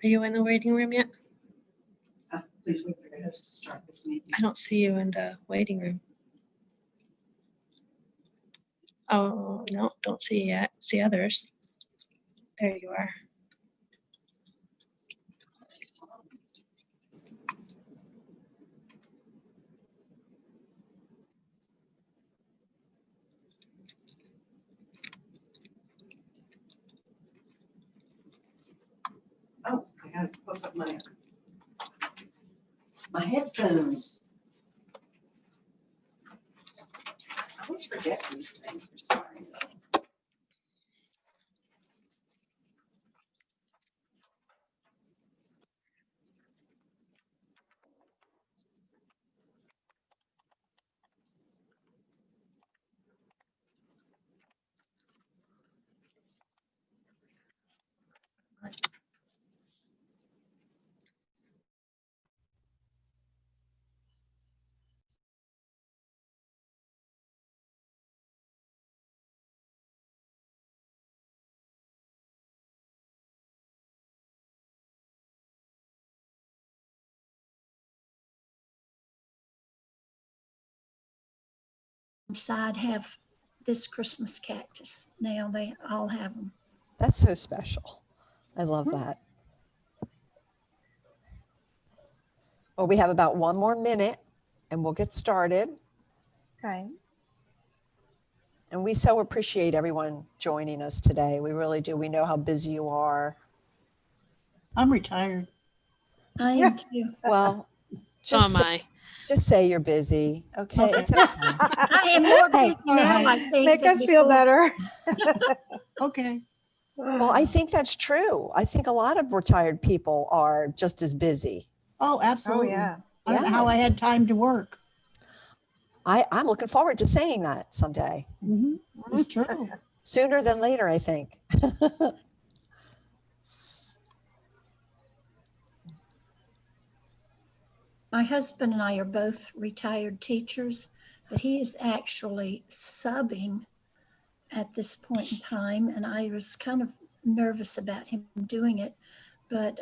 Are you in the waiting room yet? Please wait for your host to start this meeting. I don't see you in the waiting room. Oh, no, don't see you yet. See others. There you are. Oh, I gotta hook up my headphones. I always forget these things for starting. Side have this Christmas cactus. Now they all have them. That's so special. I love that. Well, we have about 1 more minute and we'll get started. Okay. And we so appreciate everyone joining us today. We really do. We know how busy you are. I'm retired. I am too. Well, So just, am I. just say you're busy. Okay. It's okay. I am more Hey, busy now, I think. Make than us feel before. better. Okay. Well, I think that's true. I think a lot of retired people are just as busy. Oh, Oh, absolutely. yeah. I don't know how I Yes. had time to work. I'm looking forward to saying that someday. It's true. Sooner than later, I think. My husband and I are both retired teachers, but he is actually subbing at this point in time. And I was kind of nervous about him doing it. But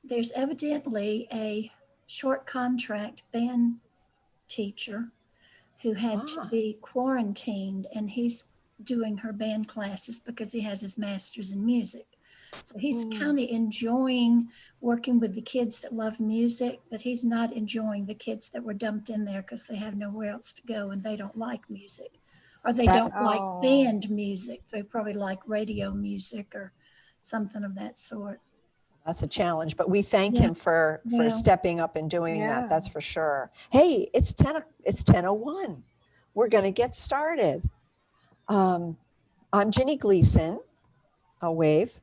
there's evidently a short contract band teacher who had to Ah. be quarantined, and he's doing her band classes because he has his master's in music. So he's kind of enjoying working with the kids that love music, but he's not enjoying the kids that were dumped in there because they have nowhere else to go and they don't like music, or they That- don't like Oh. band music. They probably like radio music or something of that sort. That's a challenge, but we thank Yeah. him for Yeah. stepping up and doing Yeah. that. That's for sure. Hey, it's 10:01. We're going to get started. I'm Ginny Gleason. I'll wave.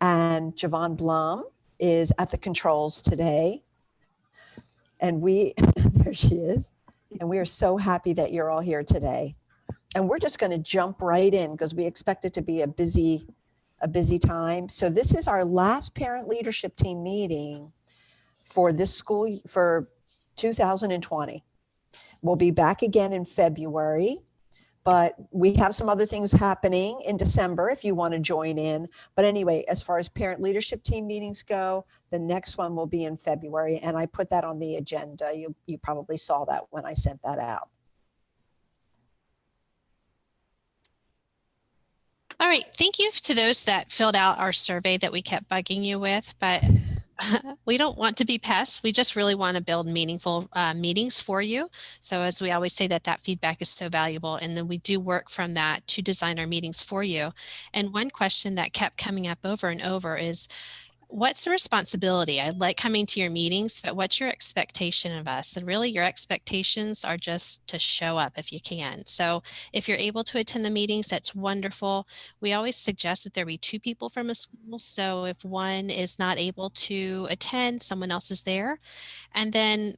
And Javon Blum is at the controls today. And there she is. And we are so happy that you're all here today. And we're just going to jump right in because we expect it to be a busy time. So this is our last parent leadership team meeting for this school for 2020. We'll be back again in February, but we have some other things happening in December if you want to join in. But anyway, as far as parent leadership team meetings go, the next one will be in February, and I put that on the agenda. You probably saw that when I sent that out. All right, thank you to those that filled out our survey that we kept bugging you with, but we don't want to be pests. We just really want to build meaningful meetings for you. So as we always say, that feedback is so valuable. And then we do work from that to design our meetings for you. And one question that kept coming up over and over is, what's the responsibility? I like coming to your meetings, but what's your expectation of us? And really your expectations are just to show up if you can. So if you're able to attend the meetings, that's wonderful. We always suggest that there be 2 people from a school. So if one is not able to attend, someone else is there. And then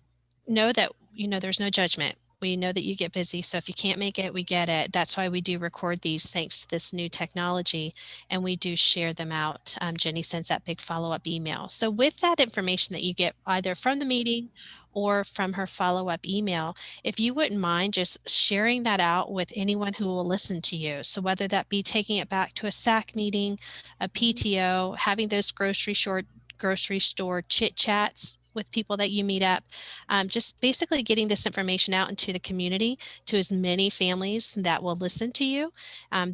know that, there's no judgment. We know that you get busy. So if you can't make it, we get it. That's why we do record these thanks to this new technology, and we do share them out. Jenny sends that big follow-up email. So with that information that you get either from the meeting or from her follow-up email, if you wouldn't mind just sharing that out with anyone who will listen to you. So whether that be taking it back to a SAC meeting, a PTO, having those grocery grocery store chit chats with people that you meet up. Just basically getting this information out into the community to as many families that will listen to you.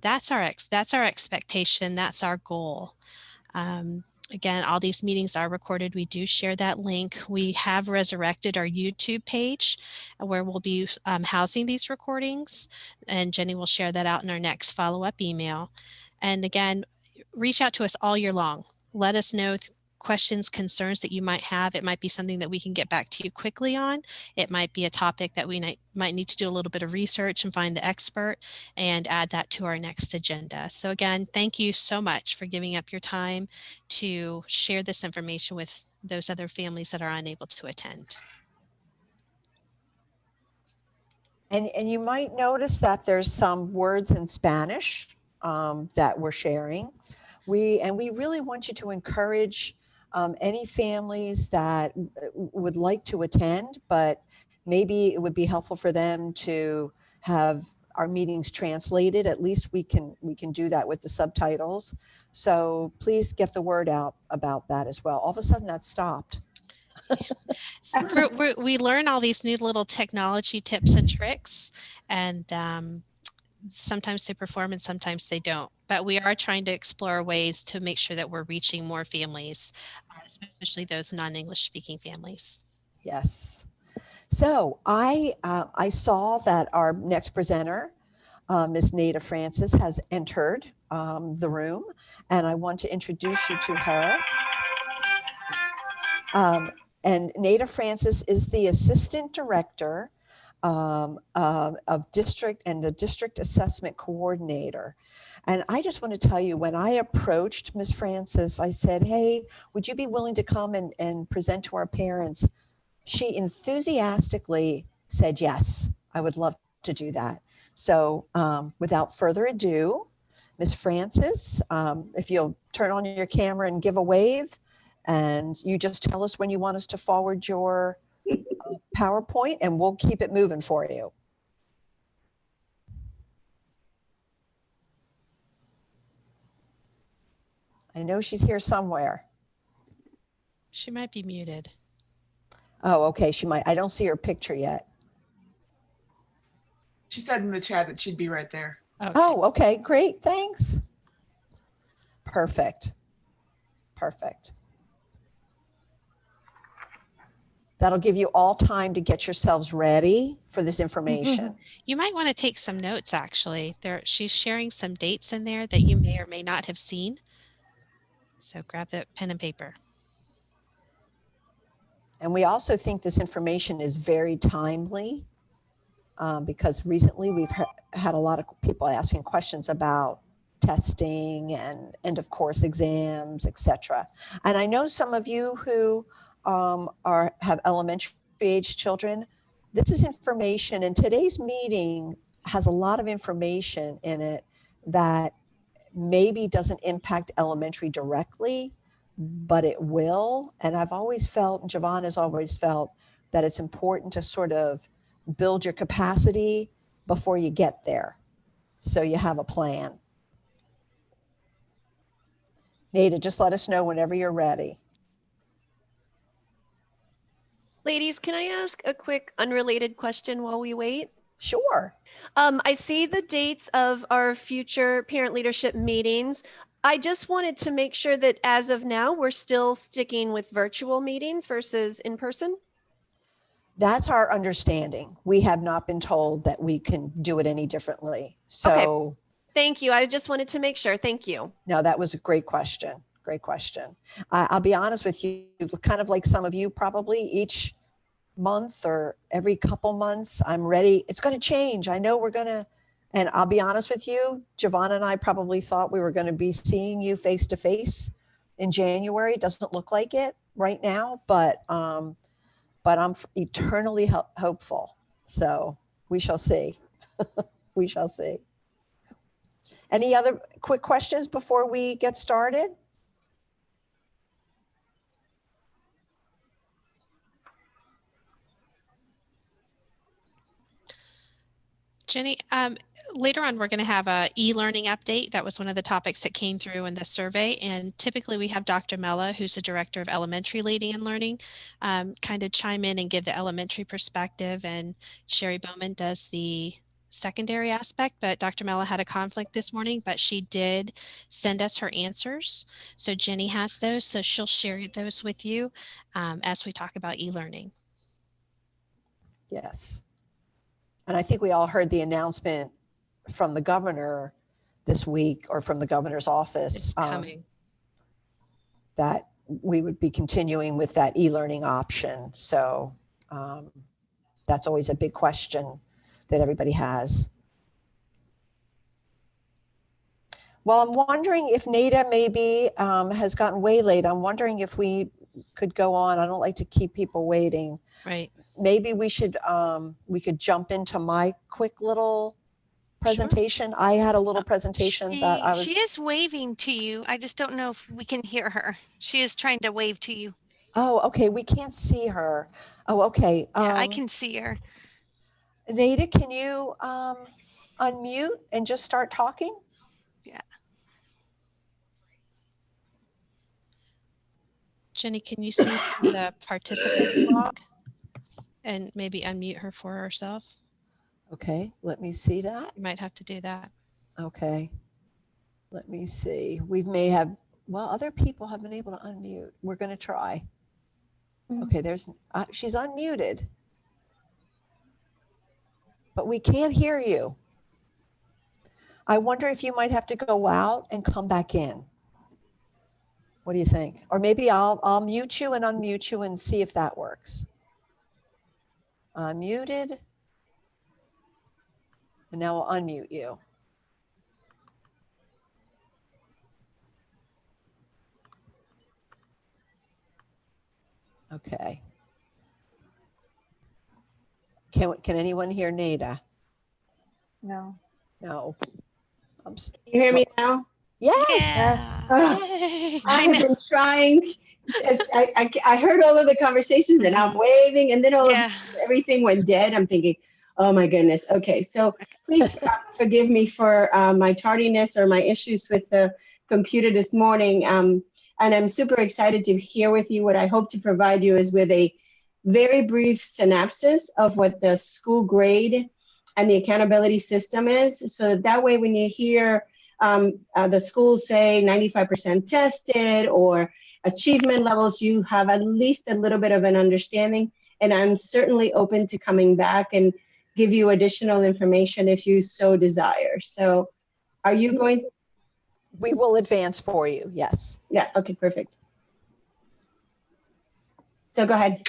That's our expectation. That's our goal. Again, all these meetings are recorded. We do share that link. We have resurrected our YouTube page where we'll be housing these recordings, and Jenny will share that out in our next follow-up email. And again, reach out to us all year long. Let us know questions, concerns that you might have. It might be something that we can get back to you quickly on. It might be a topic that we might need to do a little bit of research and find the expert and add that to our next agenda. So again, thank you so much for giving up your time to share this information with those other families that are unable to attend. And you might notice that there's some words in Spanish that we're sharing. We really want you to encourage any families that would like to attend, but maybe it would be helpful for them to have our meetings translated. At least we can do that with the subtitles. So please get the word out about that as well. All of a sudden that stopped. We learn all these new little technology tips and tricks, and sometimes they perform and sometimes they don't. But we are trying to explore ways to make sure that we're reaching more families, especially those non-English speaking families. Yes. So I saw that our next presenter, Ms. Nada Francis, has entered the room, and I want to introduce you to her. And Nada Francis is the Assistant Director of District and the District Assessment Coordinator. And I just want to tell you, when I approached Ms. Francis, I said, hey, would you be willing to come and present to our parents? She enthusiastically said, yes, I would love to do that. So without further ado, Ms. Francis, if you'll turn on your camera and give a wave, and you just tell us when you want us to forward your PowerPoint, and we'll keep it moving for you. I know she's here somewhere. She might be muted. Oh, okay, she might. I don't see her picture yet. She said in the chat that she'd be right there. Okay. Oh, okay, great, thanks. Perfect, perfect. That'll give you all time to get yourselves ready for this information. You might want to take some notes, actually. She's sharing some dates in there that you may or may not have seen. So grab the pen and paper. And we also think this information is very timely because recently we've had a lot of people asking questions about testing and end of course exams, etc. And I know some of you who have elementary age children. This is information, and today's meeting has a lot of information in it that maybe doesn't impact elementary directly, but it will. And I've always felt, and Javon has always felt, that it's important to sort of build your capacity before you get there, so you have a plan. Nada, just let us know whenever you're ready. Ladies, can I ask a quick unrelated question while we wait? Sure. I see the dates of our future parent leadership meetings. I just wanted to make sure that as of now, we're still sticking with virtual meetings versus in person. That's our understanding. We have not been told that we can do it any differently. So Okay. Thank you. I just wanted to make sure. Thank you. no, that was a great question. Great question. I'll be honest with you, kind of like some of you probably, each month or every couple months, I'm ready. It's going to change. I know we're going to, and I'll be honest with you, Javon and I probably thought we were going to be seeing you face to face in January. It doesn't look like it right now, but I'm eternally hopeful. So we shall see. We shall see. Any other quick questions before we get started? Jenny, later on, we're going to have a e-learning update. That was one of the topics that came through in the survey. And typically we have Dr. Mella, who's the director of elementary leading and learning, kind of chime in and give the elementary perspective. And Sherry Bowman does the secondary aspect, but Dr. Mella had a conflict this morning, but she did send us her answers. So Jenny has those, so she'll share those with you as we talk about e-learning. Yes. And I think we all heard the announcement from the governor this week, or from the governor's office, It's coming. that we would be continuing with that e-learning option. So that's always a big question that everybody has. Well, I'm wondering if Nada maybe has gotten waylaid. I'm wondering if we could go on. I don't like to keep people waiting. Right. Maybe we should, we could jump into my quick little presentation. I had a little presentation that I was. She is waving to you. I just don't know if we can hear her. She is trying to wave to you. Oh, okay. We can't see her. Oh, okay. Yeah, I can see her. Nada, can you unmute and just start talking? Yeah. Jenny, can you see the participants log and maybe unmute her for herself? Okay, let me see that. You might have to do that. Okay, let me see. We may have, well, other people have been able to unmute. We're going to try. Okay, there's, she's unmuted. But we can't hear you. I wonder if you might have to go out and come back in. What do you think? Or maybe I'll mute you and unmute you and see if that works. Muted. And now I'll unmute you. Okay. Can anyone hear Nada? No. No. Can you hear me now? Yes. Oh, Yay. I have been trying. I heard all of the conversations and I'm waving, and then everything went dead. I'm thinking, oh my goodness. Okay, so please forgive me for my tardiness or my issues with the computer this morning. And I'm super excited to hear with you. What I hope to provide you is with a very brief synopsis of what the school grade and the accountability system is. So that way, when you hear the schools say 95% tested or achievement levels, you have at least a little bit of an understanding. And I'm certainly open to coming back and give you additional information if you so desire. So are you going? We will advance for you, yes. Yeah, okay, perfect. So go ahead.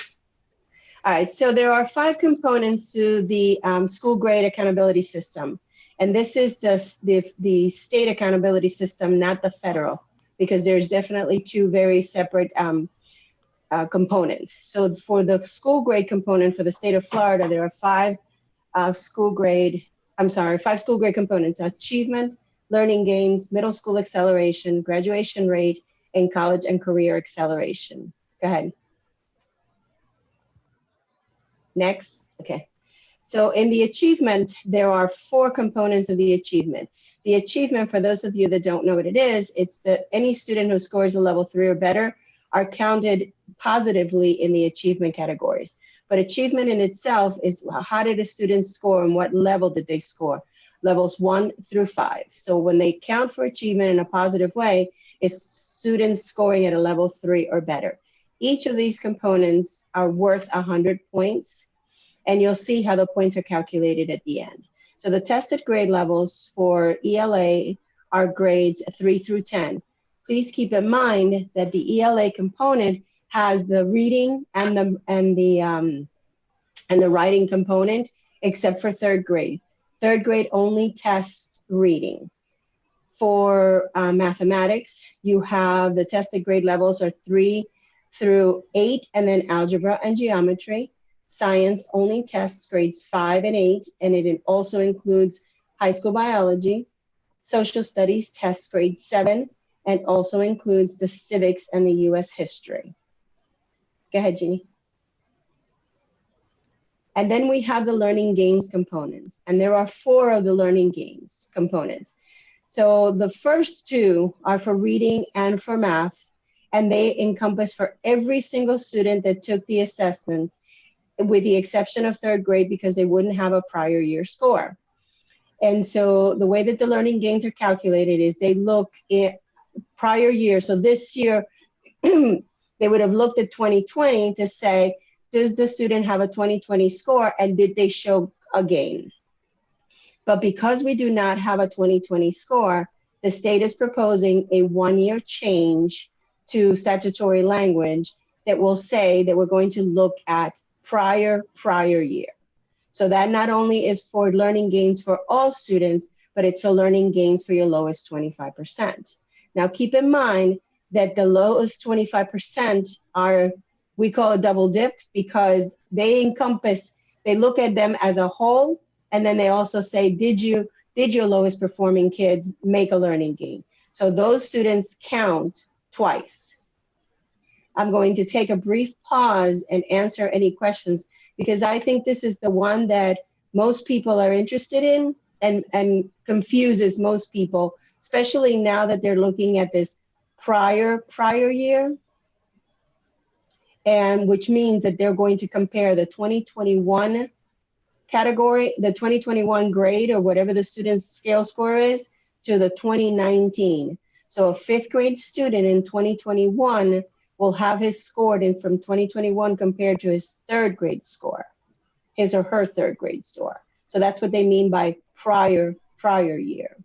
All right, so there are 5 components to the school grade accountability system. And this is the state accountability system, not the federal, because there's definitely 2 very separate components. So for the school grade component for the state of Florida, there are 5 school grade components: achievement, learning gains, middle school acceleration, graduation rate, and college and career acceleration. Go ahead. Next, okay. So in the achievement, there are 4 components of the achievement. The achievement, for those of you that don't know what it is, it's that any student who scores a level 3 or better are counted positively in the achievement categories. But achievement in itself is how did a student score and what level did they score? Levels 1 through 5. So when they count for achievement in a positive way, it's students scoring at a level 3 or better. Each of these components are worth 100 points, and you'll see how the points are calculated at the end. So the tested grade levels for ELA are grades 3 through 10. Please keep in mind that the ELA component has the reading and the writing component, except for 3rd grade. 3rd grade only tests reading. For mathematics, you have the tested grade levels are 3 through 8, and then algebra and geometry. Science only tests grades 5 and 8, and it also includes high school biology. Social studies tests grade 7, and also includes the civics and the US history. Go ahead, Jeannie. And then we have the learning gains components. And there are 4 of the learning gains components. So the first 2 are for reading and for math, and they encompass for every single student that took the assessment, with the exception of 3rd grade because they wouldn't have a prior year score. And so the way that the learning gains are calculated is they look at prior year. So this year, they would have looked at 2020 to say, does the student have a 2020 score and did they show a gain? But because we do not have a 2020 score, the state is proposing a 1-year change to statutory language that will say that we're going to look at prior year. So that not only is for learning gains for all students, but it's for learning gains for your lowest 25%. Now keep in mind that the lowest 25% are, we call it double dipped because they encompass, they look at them as a whole, and then they also say, did your lowest performing kids make a learning gain? So those students count twice. I'm going to take a brief pause and answer any questions because I think this is the one that most people are interested in and confuses most people, especially now that they're looking at this prior year, and which means that they're going to compare the 2021 category, the 2021 grade or whatever the student's scale score is, to the 2019. So a 5th grade student in 2021 will have his scored in from 2021 compared to his 3rd grade score, his or her 3rd grade score. So that's what they mean by prior year.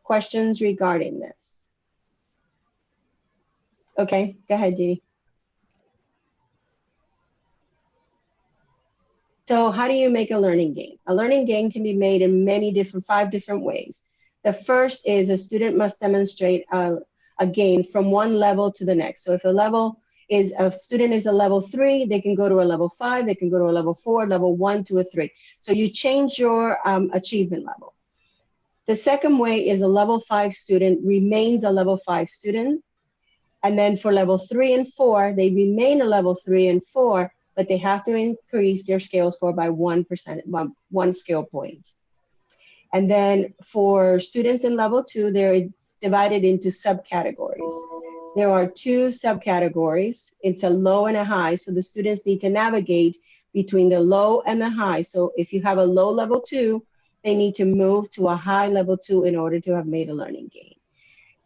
Questions regarding this? Okay, go ahead, Jeannie. So how do you make a learning gain? A learning gain can be made in 5 different ways. The first is a student must demonstrate a gain from one level to the next. So if a student is a level 3, they can go to a level 5, they can go to a level 4, level 1 to a 3. So you change your achievement level. The second way is a level 5 student remains a level 5 student. And then for level 3 and 4, they remain a level 3 and 4, but they have to increase their scale score by 1 scale point. And then for students in level 2, it's divided into subcategories. There are 2 subcategories. It's a low and a high. So the students need to navigate between the low and the high. So if you have a low level 2, they need to move to a high level 2 in order to have made a learning gain.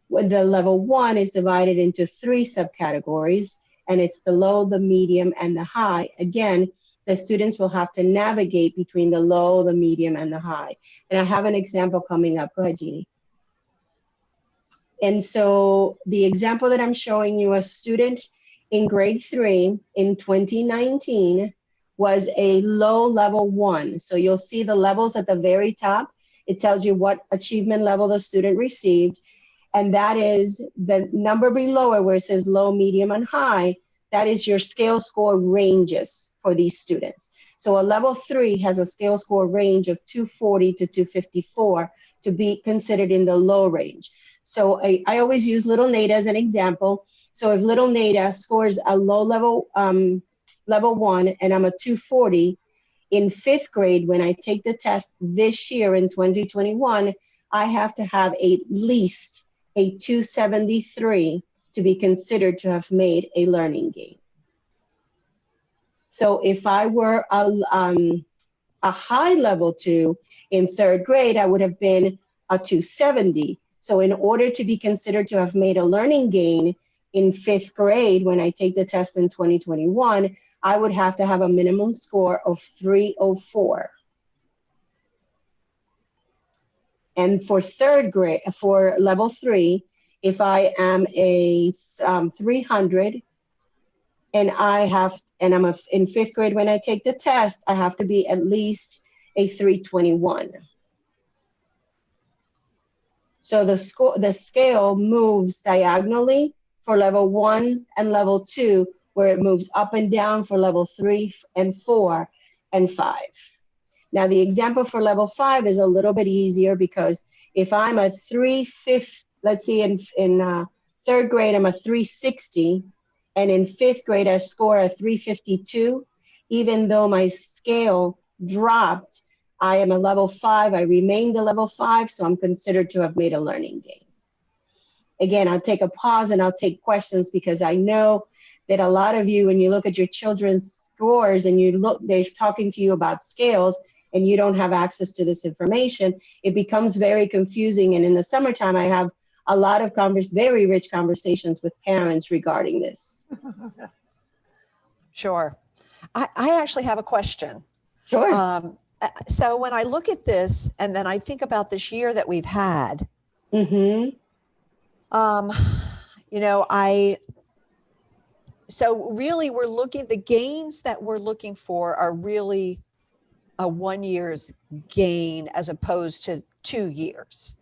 When the level 1 is divided into 3 subcategories, and it's the low, the medium, and the high. Again, the students will have to navigate between the low, the medium, and the high. And I have an example coming up. Go ahead, Jeannie. And so the example that I'm showing you, a student in grade 3 in 2019 was a low level 1. So you'll see the levels at the very top. It tells you what achievement level the student received. And that is the number below it where it says low, medium, and high. That is your scale score ranges for these students. So a level 3 has a scale score range of 240 to 254 to be considered in the low range. So I always use Little Nada as an example. So if Little Nada scores a low level, level 1, and I'm a 240, in 5th grade, when I take the test this year in 2021, I have to have at least a 273 to be considered to have made a learning gain. So if I were a high level 2 in 3rd grade, I would have been a 270. So in order to be considered to have made a learning gain in 5th grade, when I take the test in 2021, I would have to have a minimum score of 304. And for 3rd grade, for level 3, if I am a 300 and I'm in 5th grade when I take the test, I have to be at least a 321. So the scale moves diagonally for level 1 and level 2, where it moves up and down for level 3 and 4 and 5. Now the example for level 5 is a little bit easier because if I'm a 350, let's see in 3rd grade, I'm a 360, and in 5th grade, I score a 352. even though my scale dropped, I am a level 5, I remained a level 5, so I'm considered to have made a learning gain. Again, I'll take a pause and I'll take questions because I know that a lot of you, when you look at your children's scores and you look, they're talking to you about scales and you don't have access to this information, it becomes very confusing. And in the summertime, I have a lot of very rich conversations with parents regarding this. Sure. I actually have a question. Sure. So when I look at this and then I think about this year that we've had, Mm-hmm. you know, so really we're looking, the gains that we're looking for are really a 1 year's gain as opposed to 2 years.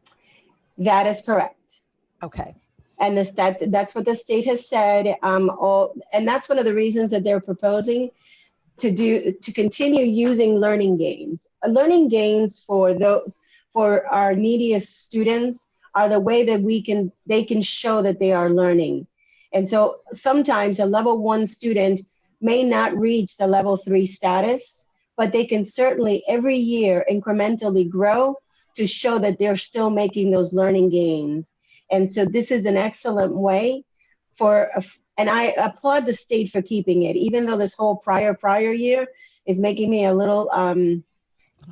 That is correct. Okay. And that's what the state has said. And that's one of the reasons that they're proposing to continue using learning gains. Learning gains for our neediest students are the way that they can show that they are learning. And so sometimes a level 1 student may not reach the level 3 status, but they can certainly every year incrementally grow to show that they're still making those learning gains. And so this is an excellent way and I applaud the state for keeping it, even though this whole prior year is making me a little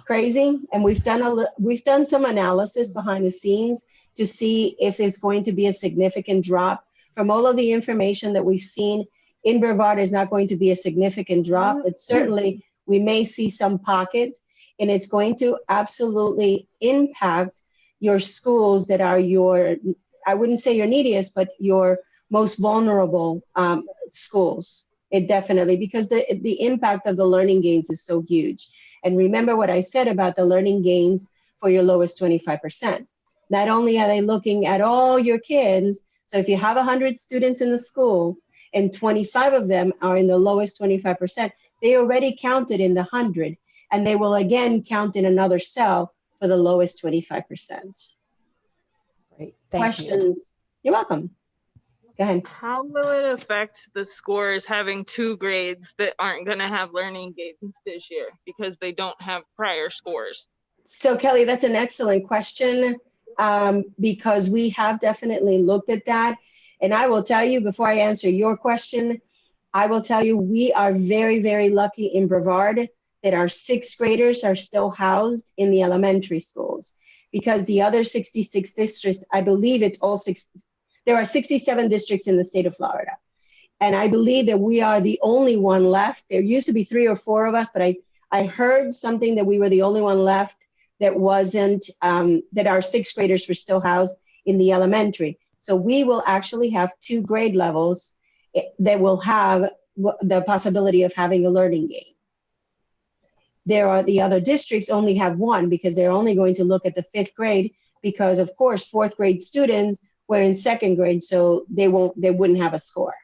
crazy. And we've done some analysis behind the scenes to see if there's going to be a significant drop. From all of the information that we've seen, in Brevard is not going to be a significant drop, but certainly we may see some pockets, and it's going to absolutely impact your schools that are I wouldn't say your neediest, but your most vulnerable schools. It definitely, because the impact of the learning gains is so huge. And remember what I said about the learning gains for your lowest 25%. Not only are they looking at all your kids, so if you have 100 students in the school and 25 of them are in the lowest 25%, they already counted in the 100, and they will again count in another cell for the lowest 25%. Great. Thank Questions? you. You're welcome. Go ahead. How will it affect the scores having 2 grades that aren't going to have learning gains this year because they don't have prior scores? So Kelly, that's an excellent question, because we have definitely looked at that. And I will tell you, before I answer your question, I will tell you we are very, very lucky in Brevard that our 6th graders are still housed in the elementary schools, because the other 66 districts, I believe it's all 6, there are 67 districts in the state of Florida. And I believe that we are the only one left. There used to be 3 or 4 of us, but I heard something that we were the only one left that wasn't, that our 6th graders were still housed in the elementary. So we will actually have 2 grade levels that will have the possibility of having a learning gain. The other districts only have 1 because they're only going to look at the 5th grade because, of course, 4th grade students were in 2nd grade, so they wouldn't have a score.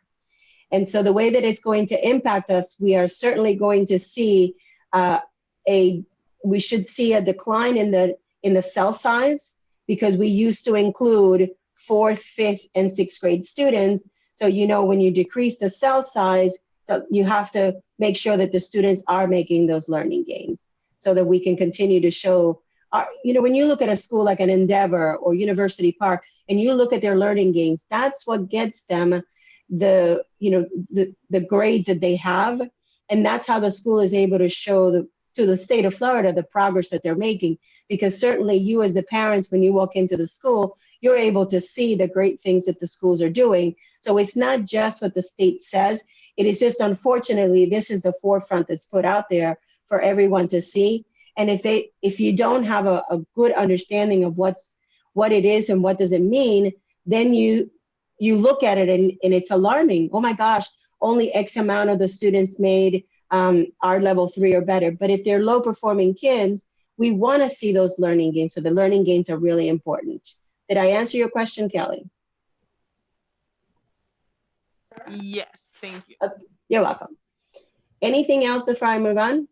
And so the way that it's going to impact us, we are certainly going to see we should see a decline in the cell size, because we used to include 4th, 5th, and 6th grade students. So, when you decrease the cell size, so you have to make sure that the students are making those learning gains so that we can continue to show, when you look at a school like an Endeavor or University Park and you look at their learning gains, that's what gets them the grades that they have. And that's how the school is able to show to the state of Florida the progress that they're making, because certainly you as the parents, when you walk into the school, you're able to see the great things that the schools are doing. So it's not just what the state says. It is just, unfortunately, this is the forefront that's put out there for everyone to see. And if you don't have a good understanding of what it is and what does it mean, then you look at it and it's alarming. Oh my gosh, only X amount of the students made are level 3 or better. But if they're low performing kids, we want to see those learning gains. So the learning gains are really important. Did I answer your question, Kelly? Yes, thank you. You're welcome. Anything else before I move on?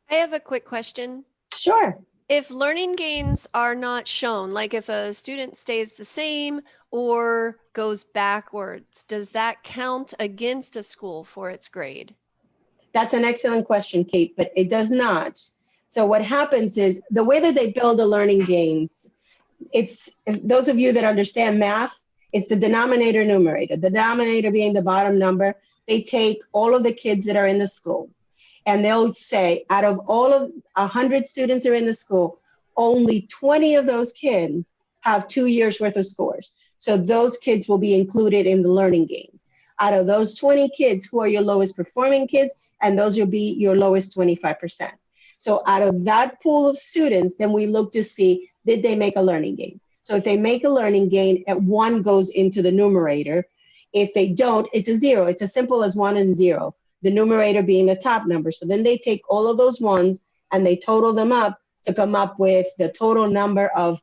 I have a quick question. Sure. If learning gains are not shown, like if a student stays the same or goes backwards, does that count against a school for its grade? That's an excellent question, Kate, but it does not. So what happens is the way that they build the learning gains, it's those of you that understand math, it's the denominator numerator. The denominator being the bottom number. They take all of the kids that are in the school and they'll say out of all of 100 students that are in the school, only 20 of those kids have 2 years worth of scores. So those kids will be included in the learning gains. Out of those 20 kids, who are your lowest performing kids, and those will be your lowest 25%. So out of that pool of students, then we look to see, did they make a learning gain? So if they make a learning gain, at 1 goes into the numerator. If they don't, it's a 0. It's as simple as 1 and 0, the numerator being the top number. So then they take all of those ones and they total them up to come up with the total number of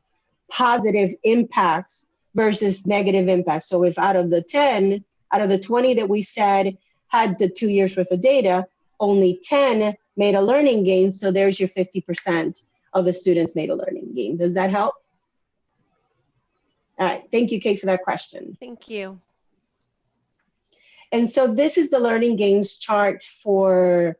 positive impacts versus negative impacts. So if out of the 20 that we said had the 2 years worth of data, only 10 made a learning gain. So there's your 50% of the students made a learning gain. Does that help? All right, thank you, Kate, for that question. Thank you. And so this is the learning gains chart for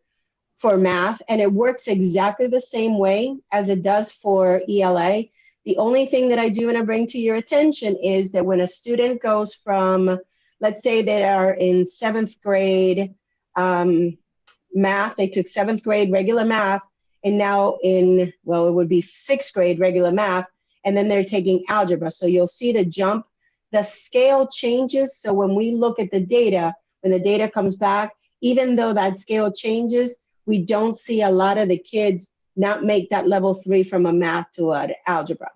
math, and it works exactly the same way as it does for ELA. The only thing that I do want to bring to your attention is that when a student goes from, let's say they are in 7th grade math, they took 7th grade regular math, and now in, well, it would be 6th grade regular math, and then they're taking algebra. So you'll see the jump, the scale changes. So when we look at the data, when the data comes back, even though that scale changes, we don't see a lot of the kids not make that level 3 from a math to an algebra.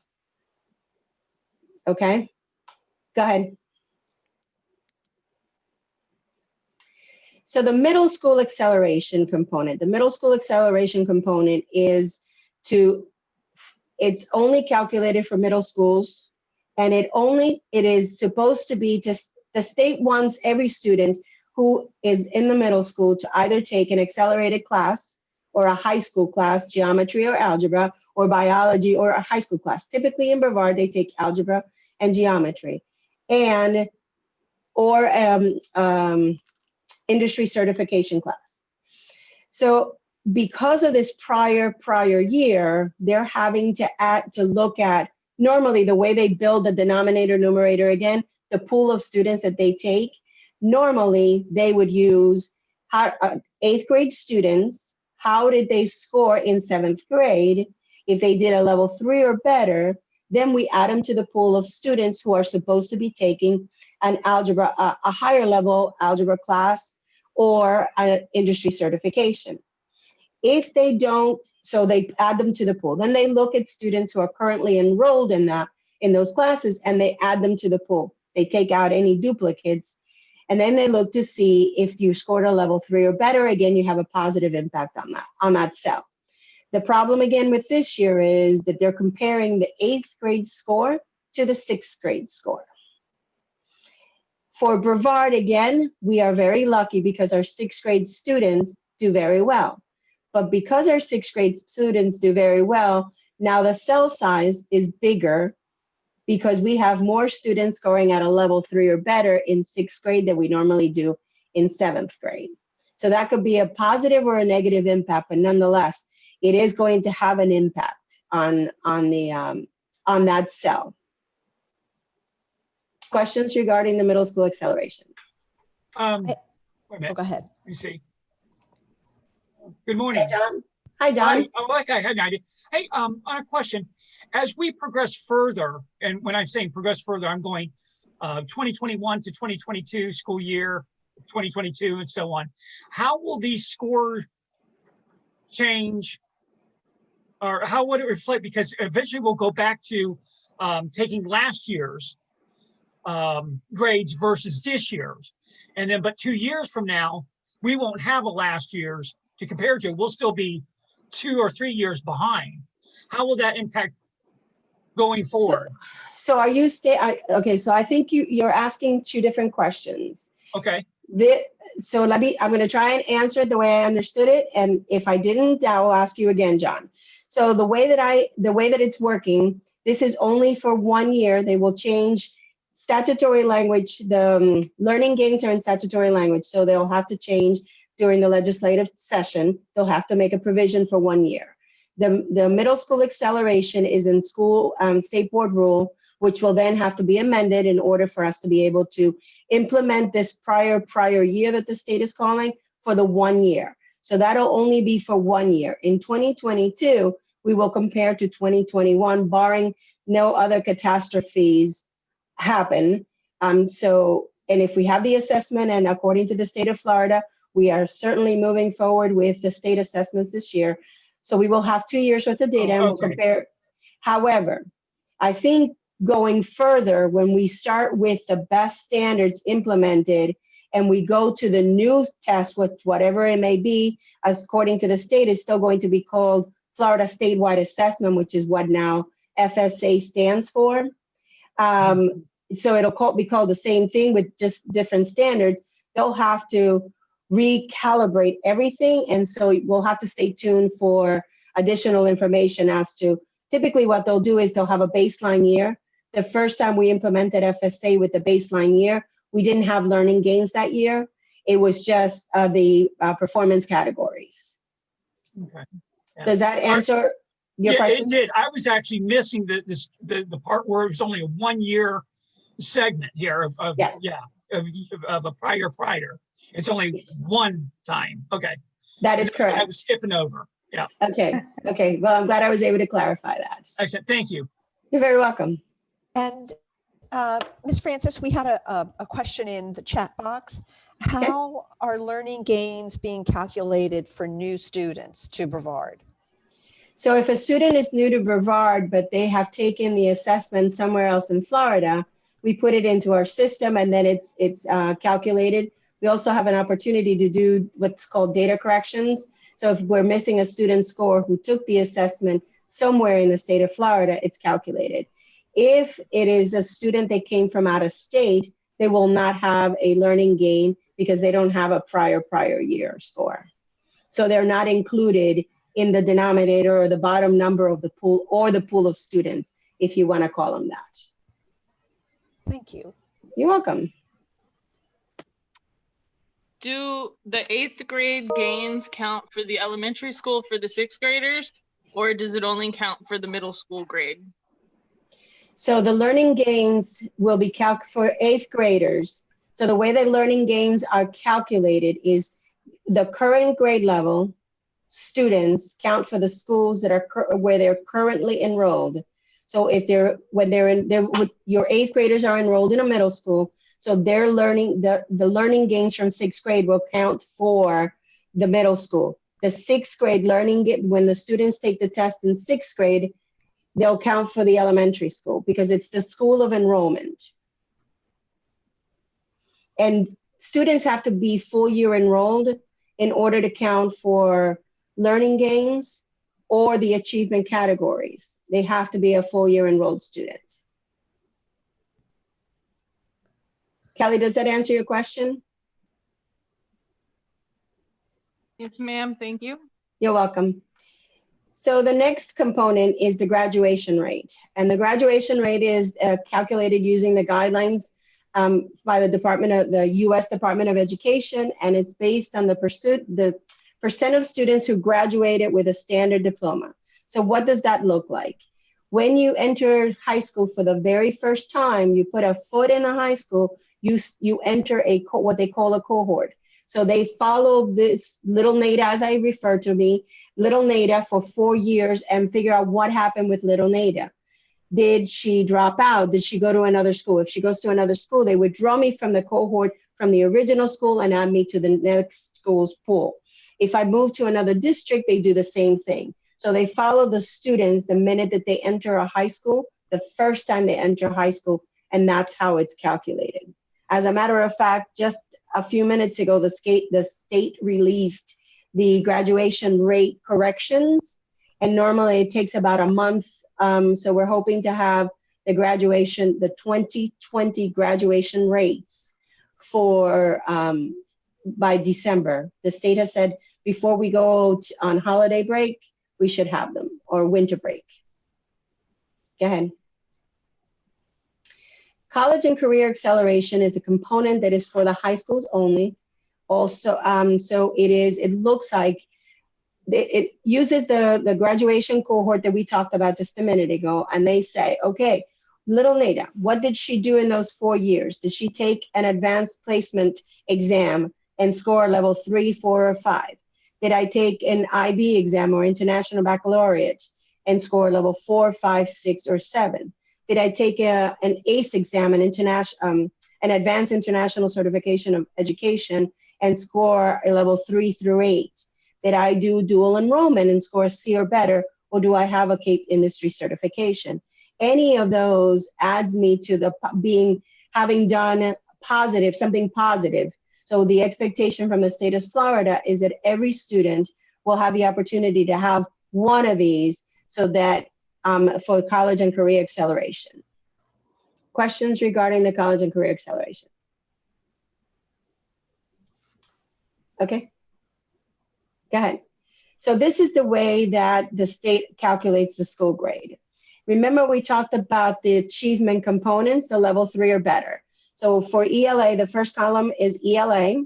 Okay, go ahead. So the middle school acceleration component, is it's only calculated for middle schools, and it is supposed to be the state wants every student who is in the middle school to either take an accelerated class or a high school class, geometry or algebra, or biology or a high school class. Typically in Brevard, they take algebra and geometry, or industry certification class. So because of this prior year, they're having to look at, normally the way they build the denominator numerator, again, the pool of students that they take, normally they would use 8th grade students, how did they score in 7th grade? If they did a level 3 or better, then we add them to the pool of students who are supposed to be taking an algebra, a higher level algebra class or an industry certification. If they don't, so they add them to the pool. Then they look at students who are currently enrolled in those classes, and they add them to the pool. They take out any duplicates, and then they look to see if you scored a level 3 or better. Again, you have a positive impact on that cell. The problem again with this year is that they're comparing the 8th grade score to the 6th grade score. For Brevard, again, we are very lucky because our 6th grade students do very well. But because our 6th grade students do very well, now the cell size is bigger because we have more students scoring at a level 3 or better in 6th grade than we normally do in 7th grade. So that could be a positive or a negative impact, but nonetheless, it is going to have an impact on that cell. Questions regarding the middle school acceleration? Wait a minute. Oh, go ahead. Let me see. Good morning. Hi, John. Hi, John. Hi, okay. Hi, Nadia. Hey, on a question. As we progress further, and when I'm saying progress further, I'm going 2021 to 2022 school year, 2022, and so on. How will these scores change, or how would it reflect? Because eventually we'll go back to taking last year's grades versus this year's. And then, but 2 years from now, we won't have a last year's to compare to. We'll still be 2 or 3 years behind. How will that impact going forward? So are you okay, so I think you're asking 2 different questions. Okay. So I'm going to try and answer it the way I understood it. And if I didn't, I will ask you again, John. So the way that it's working, this is only for 1 year. They will change statutory language. The learning gains are in statutory language. So they'll have to change during the legislative session, they'll have to make a provision for 1 year. The middle school acceleration is in school state board rule, which will then have to be amended in order for us to be able to implement this prior year that the state is calling for the 1 year. So that'll only be for 1 year. In 2022, we will compare to 2021, barring no other catastrophes happen. And if we have the assessment, and according to the state of Florida, we are certainly moving forward with the state assessments this year. So we will have 2 years worth of data and we'll compare. However, I think going further, when we start with the best standards implemented and we go to the new test, with whatever it may be, as according to the state, is still going to be called Florida Statewide Assessment, which is what now FSA stands for. So it'll be called the same thing with just different standards. They'll have to recalibrate everything. And so we'll have to stay tuned for additional information as to typically what they'll do is they'll have a baseline year. The first time we implemented FSA with the baseline year, we didn't have learning gains that year. It was just the performance categories. Okay. Yeah. Does that answer your question? It did. I was actually missing the part where it was only a 1 year segment here of Yes. of a prior. It's only one time. Okay. That is I correct. was skipping over. Yeah. Okay. Well, I'm glad I was able to clarify that. I said, thank you. You're very welcome. And Ms. Francis, we had a question in the chat box. How are learning gains being calculated for new students to Brevard? So if a student is new to Brevard, but they have taken the assessment somewhere else in Florida, we put it into our system and then it's calculated. We also have an opportunity to do what's called data corrections. So if we're missing a student score who took the assessment somewhere in the state of Florida, it's calculated. If it is a student that came from out of state, they will not have a learning gain because they don't have a prior year score. So they're not included in the denominator or the bottom number of the pool or the pool of students, if you want to call them that. Thank you. You're welcome. Do the 8th grade gains count for the elementary school for the 6th graders, or does it only count for the middle school grade? So the learning gains will be for 8th graders. So the way that learning gains are calculated is the current grade level students count for the schools that are where they're currently enrolled. So if your 8th graders are enrolled in a middle school, so they're learning, the learning gains from 6th grade will count for the middle school. The 6th grade learning, when the students take the test in 6th grade, they'll count for the elementary school because it's the school of enrollment. And students have to be full year enrolled in order to count for learning gains or the achievement categories. They have to be a full year enrolled student. Kelly, does that answer your question? Yes, ma'am. Thank you. You're welcome. So the next component is the graduation rate. And the graduation rate is calculated using the guidelines by the U.S. Department of Education, and it's based on the percent of students who graduated with a standard diploma. So what does that look like? When you enter high school for the very first time, you put a foot in a high school, you enter what they call a cohort. So they follow this little Nada, as I refer to me, little Nada for 4 years and figure out what happened with little Nada. Did she drop out? Did she go to another school? If she goes to another school, they withdraw me from the cohort from the original school and add me to the next school's pool. If I move to another district, they do the same thing. So they follow the students the minute that they enter a high school, the first time they enter high school, and that's how it's calculated. As a matter of fact, just a few minutes ago, the state released the graduation rate corrections, and normally it takes about a month. So we're hoping to have the 2020 graduation rates for by December. The state has said before we go on holiday break, we should have them, or winter break. Go ahead. College and career acceleration is a component that is for the high schools only. Also, so it looks like it uses the graduation cohort that we talked about just a minute ago, and they say, okay, little Nada, what did she do in those 4 years? Did she take an advanced placement exam and score level 3, 4, or 5? Did I take an IB exam or international baccalaureate and score level 4, 5, 6, or 7? Did I take an ACE exam, an advanced international certification of education, and score a level 3 through 8? Did I do dual enrollment and score C or better, or do I have a CAPE industry certification? Any of those adds me to having done positive, something positive. So the expectation from the state of Florida is that every student will have the opportunity to have one of these, so that for college and career acceleration. Questions regarding the college and career acceleration? Okay, go ahead. So this is the way that the state calculates the school grade. Remember, we talked about the achievement components, the level 3 or better. So for ELA, the first column is ELA,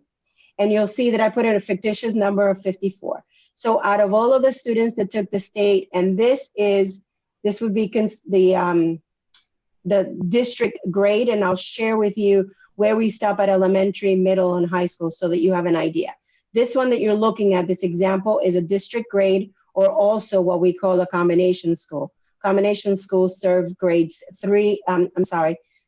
and you'll see that I put in a fictitious number of 54. So out of all of the students that took the state, and this would be the district grade, and I'll share with you where we stop at elementary, middle, and high school so that you have an idea. This one that you're looking at, this example, is a district grade, or also what we call a combination school. Combination school serves grades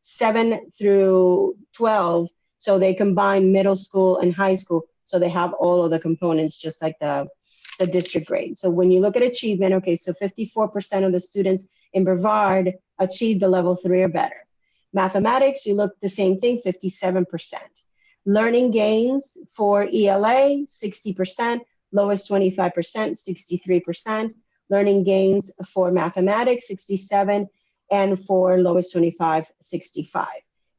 7 through 12. So they combine middle school and high school. So they have all of the components, just like the district grade. So when you look at achievement, okay, so 54% of the students in Brevard achieved the level 3 or better. Mathematics, you look the same thing, 57%. Learning gains for ELA, 60%, lowest 25%, 63%. Learning gains for mathematics, 67, and for lowest 25, 65.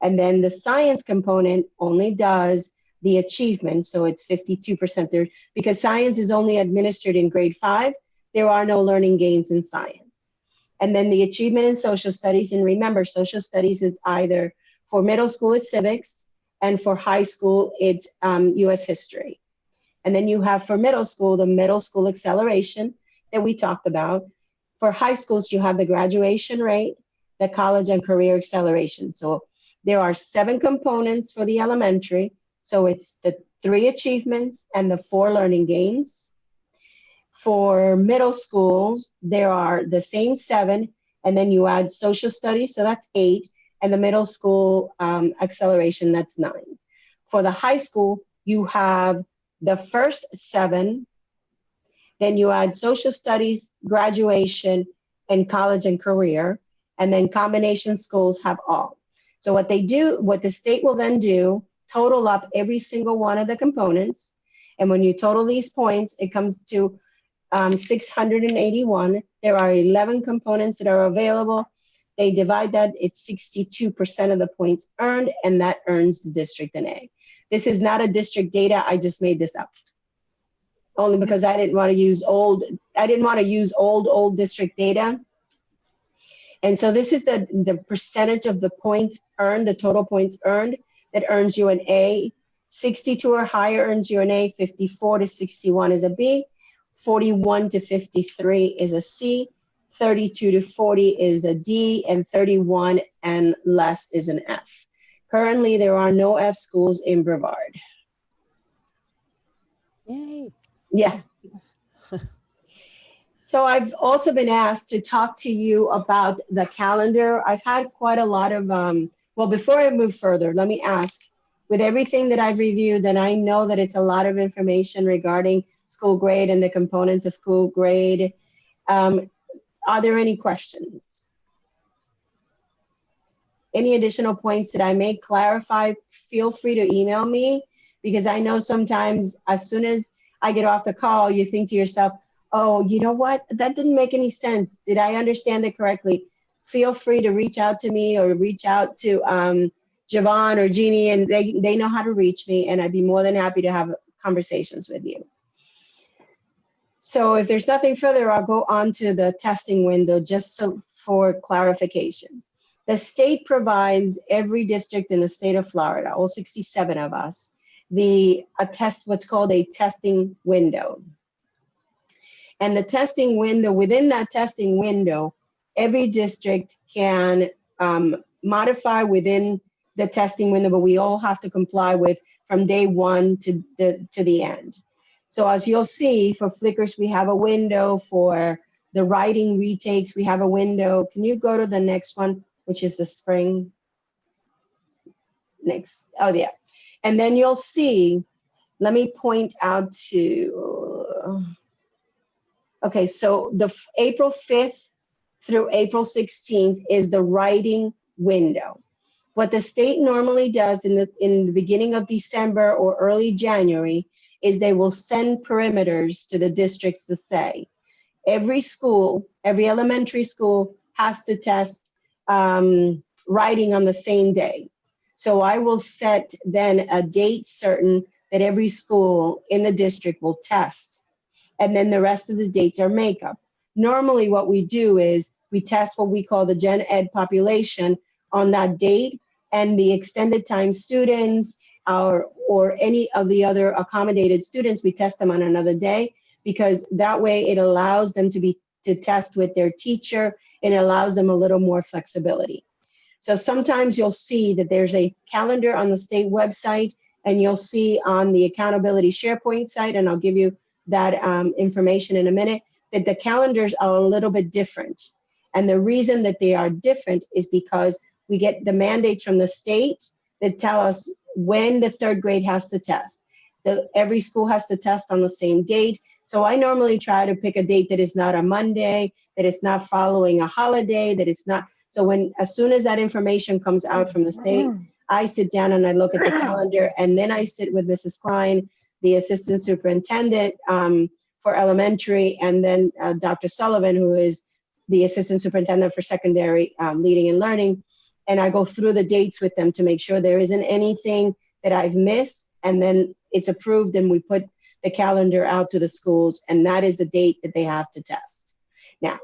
And then the science component only does the achievement, so it's 52% there. Because science is only administered in grade 5, there are no learning gains in science. And then the achievement in social studies, and remember, social studies is either for middle school, it's civics, and for high school, it's US history. And then you have for middle school, the middle school acceleration that we talked about. For high schools, you have the graduation rate, the college and career acceleration. So there are 7 components for the elementary. So it's the 3 achievements and the 4 learning gains. For middle schools, there are the same 7, and then you add social studies, so that's 8, and the middle school acceleration, that's 9. For the high school, you have the first 7, then you add social studies, graduation, and college and career, and then combination schools have all. So what the state will then do, total up every single one of the components, and when you total these points, it comes to 681. There are 11 components that are available. They divide that, it's 62% of the points earned, and that earns the district an A. This is not a district data, I just made this up. Only because I didn't want to use old district data. And so this is the percentage of the points earned, the total points earned, that earns you an A. 62 or higher earns you an A, 54 to 61 is a B, 41 to 53 is a C, 32 to 40 is a D, and 31 and less is an F. Currently, there are no F schools in Brevard. Yay. Yeah. So I've also been asked to talk to you about the calendar. I've had quite a lot of, well, before I move further, let me ask, with everything that I've reviewed, and I know that it's a lot of information regarding school grade and the components of school grade, are there any questions? Any additional points that I may clarify, feel free to email me, because I know sometimes as soon as I get off the call, you think to yourself, oh, you know what? That didn't make any sense. Did I understand it correctly? Feel free to reach out to me or reach out to Javon or Jeannie, and they know how to reach me, and I'd be more than happy to have conversations with you. So if there's nothing further, I'll go on to the testing window just for clarification. The state provides every district in the state of Florida, all 67 of us, what's called a testing window. And the testing window, within that testing window, every district can modify within the testing window, but we all have to comply with from day one to the end. So as you'll see, for Flickrs, we have a window. For the writing retakes, we have a window. Can you go to the next one, which is the spring? Next, oh yeah. And then you'll see, let me point out to, okay, so the April 5th through April 16th is the writing window. What the state normally does in the beginning of December or early January is they will send perimeters to the districts to say, every school, every elementary school has to test writing on the same day. So I will set then a date certain that every school in the district will test. And then the rest of the dates are makeup. Normally what we do is we test what we call the gen ed population on that date, and the extended time students or any of the other accommodated students, we test them on another day, because that way it allows them to test with their teacher, and it allows them a little more flexibility. So sometimes you'll see that there's a calendar on the state website, and you'll see on the Accountability SharePoint site, and I'll give you that information in a minute, that the calendars are a little bit different. And the reason that they are different is because we get the mandates from the state that tell us when the third grade has to test. Every school has to test on the same date. So I normally try to pick a date that is not a Monday, that it's not following a holiday, that it's not. So as soon as that information comes out from the state, I sit down and I look at the calendar, and then I sit with Mrs. Klein, the assistant superintendent for elementary, and then Dr. Sullivan, who is the assistant superintendent for secondary leading and learning. And I go through the dates with them to make sure there isn't anything that I've missed, and then it's approved, and we put the calendar out to the schools, and that is the date that they have to test. Now,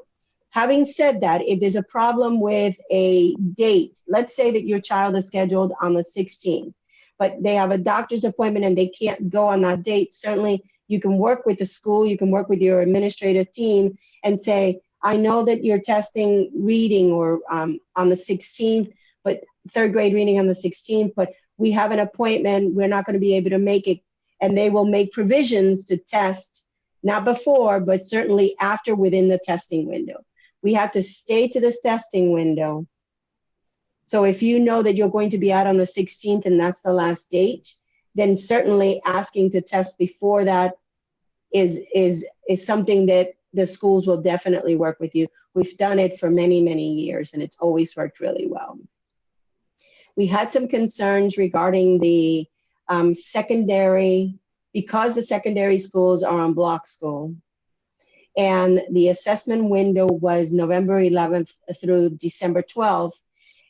having said that, if there's a problem with a date, let's say that your child is scheduled on the 16th, but they have a doctor's appointment and they can't go on that date, certainly you can work with the school, you can work with your administrative team and say, I know that you're testing reading or on the 16th, but third grade reading on the 16th, but we have an appointment, we're not going to be able to make it. And they will make provisions to test, not before, but certainly after, within the testing window. We have to stay to this testing window. So if you know that you're going to be out on the 16th and that's the last date, then certainly asking to test before that is something that the schools will definitely work with you. We've done it for many, many years, and it's always worked really well. We had some concerns regarding the secondary, because the secondary schools are on block school, and the assessment window was November 11th through December 12th.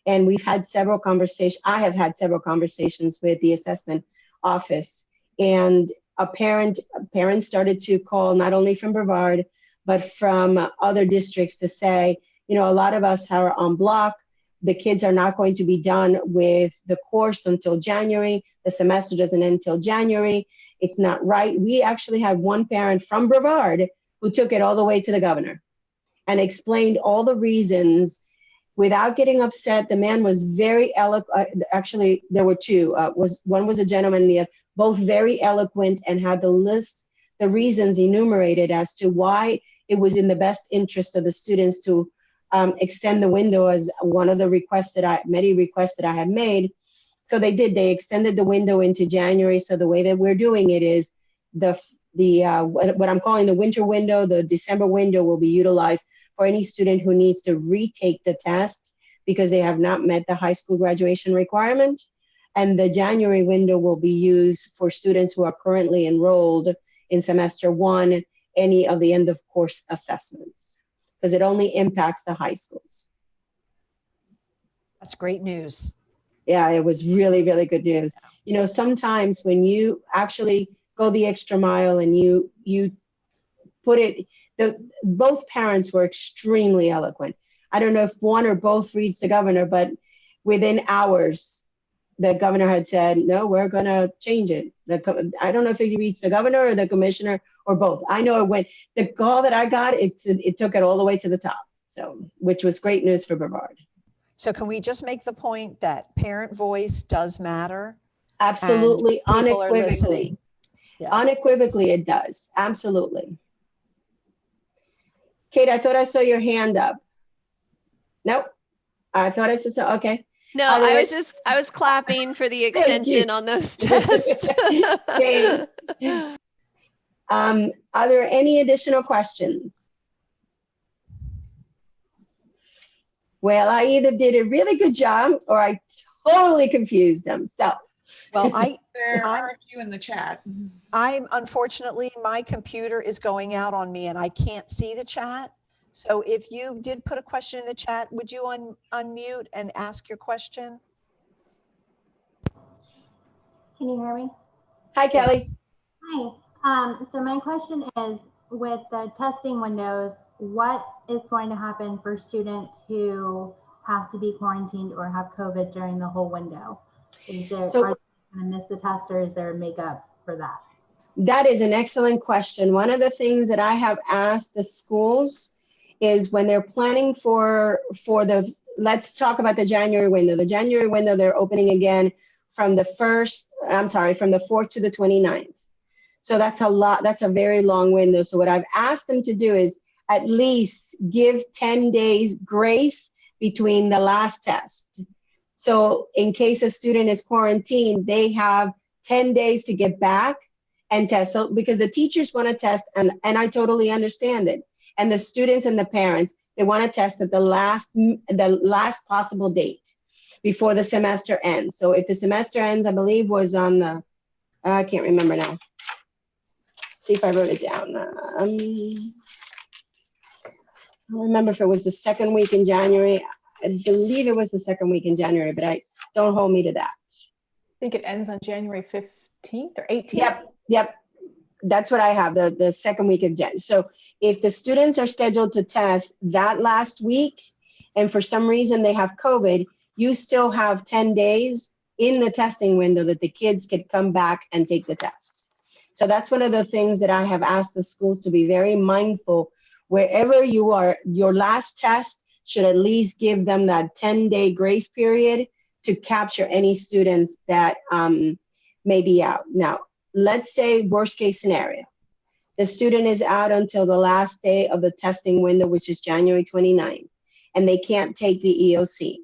And we've had several conversations, I have had several conversations with the assessment office, and parents started to call, not only from Brevard, but from other districts, to say, you know, a lot of us are on block. The kids are not going to be done with the course until January. The semester doesn't end until January. It's not right. We actually had one parent from Brevard who took it all the way to the governor and explained all the reasons without getting upset. The man was very eloquent. Actually, there were two. One was a gentleman, both very eloquent, and had the list, the reasons enumerated as to why it was in the best interest of the students to extend the window, as one of the many requests that I had made. So they did. They extended the window into January. So the way that we're doing it is what I'm calling the winter window, the December window, will be utilized for any student who needs to retake the test because they have not met the high school graduation requirement. And the January window will be used for students who are currently enrolled in semester one, any of the end of course assessments, because it only impacts the high schools. That's great news. Yeah, it was really, really good news. You know, sometimes when you actually go the extra mile and you put it, both parents were extremely eloquent. I don't know if one or both reached the governor, but within hours, the governor had said, no, we're going to change it. I don't know if it reached the governor or the commissioner or both. I know it went, the call that I got, it took it all the way to the top. So, which was great news for Brevard. So can we just make the point that parent voice does matter? Absolutely, And people are unequivocally. listening. Yeah. Unequivocally, it does. Absolutely. Kate, I thought I saw your hand up. Nope. I thought I saw, okay. No, Are there- I was clapping for the Thank you. extension on those tests. Thanks. Are there any additional questions? Well, I either did a really good job or I totally confused them. So, Well, There are a few in the chat. I'm unfortunately, my computer is going out on me and I can't see the chat. So if you did put a question in the chat, would you unmute and ask your question? Can you hear me? hi, Kelly. Hi. So my question is, with the testing windows, what is going to happen for students who have to be quarantined or have COVID during the whole window? Are they going to miss the test, or is there a makeup for that? That is an excellent question. One of the things that I have asked the schools is when they're planning for the, let's talk about the January window. The January window, they're opening again from the 4th to the 29th. So that's a lot, that's a very long window. So what I've asked them to do is at least give 10 days grace between the last test. So in case a student is quarantined, they have 10 days to get back and test. So because the teachers want to test, and I totally understand it. And the students and the parents, they want to test at the last possible date before the semester ends. So if the semester ends, I believe was on the, I can't remember now. See if I wrote it down. I don't remember if it was the second week in January. I believe it was the second week in January, but don't hold me to that. I think it ends on January 15th or 18th. Yep. That's what I have, the second week of Jan. So if the students are scheduled to test that last week, and for some reason they have COVID, you still have 10 days in the testing window that the kids could come back and take the test. So that's one of the things that I have asked the schools to be very mindful. Wherever you are, your last test should at least give them that 10-day grace period to capture any students that may be out. Now, let's say worst case scenario, the student is out until the last day of the testing window, which is January 29th, and they can't take the EOC.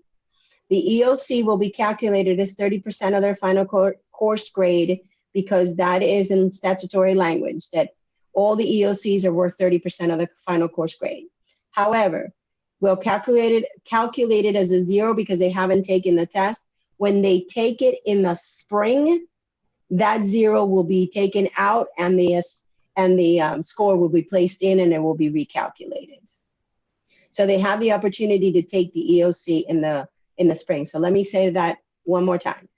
The EOC will be calculated as 30% of their final course grade, because that is in statutory language that all the EOCs are worth 30% of the final course grade. However, we'll calculate it as a 0 because they haven't taken the test. When they take it in the spring, that 0 will be taken out and the score will be placed in and it will be recalculated. So they have the opportunity to take the EOC in the spring. So let me say that one more time.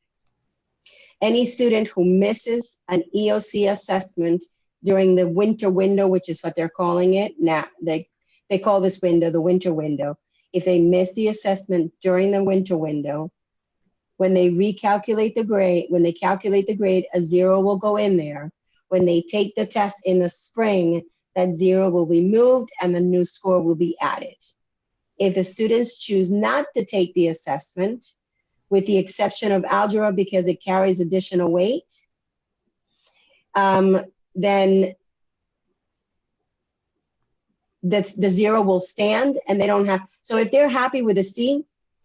Any student who misses an EOC assessment during the winter window, which is what they're calling it now, they call this window the winter window. If they miss the assessment during the winter window, when they recalculate the grade, when they calculate the grade, a 0 will go in there. When they take the test in the spring, that 0 will be moved and the new score will be added. If the students choose not to take the assessment, with the exception of algebra because it carries additional weight, then that's the 0 will stand and they don't have, so if they're happy with a C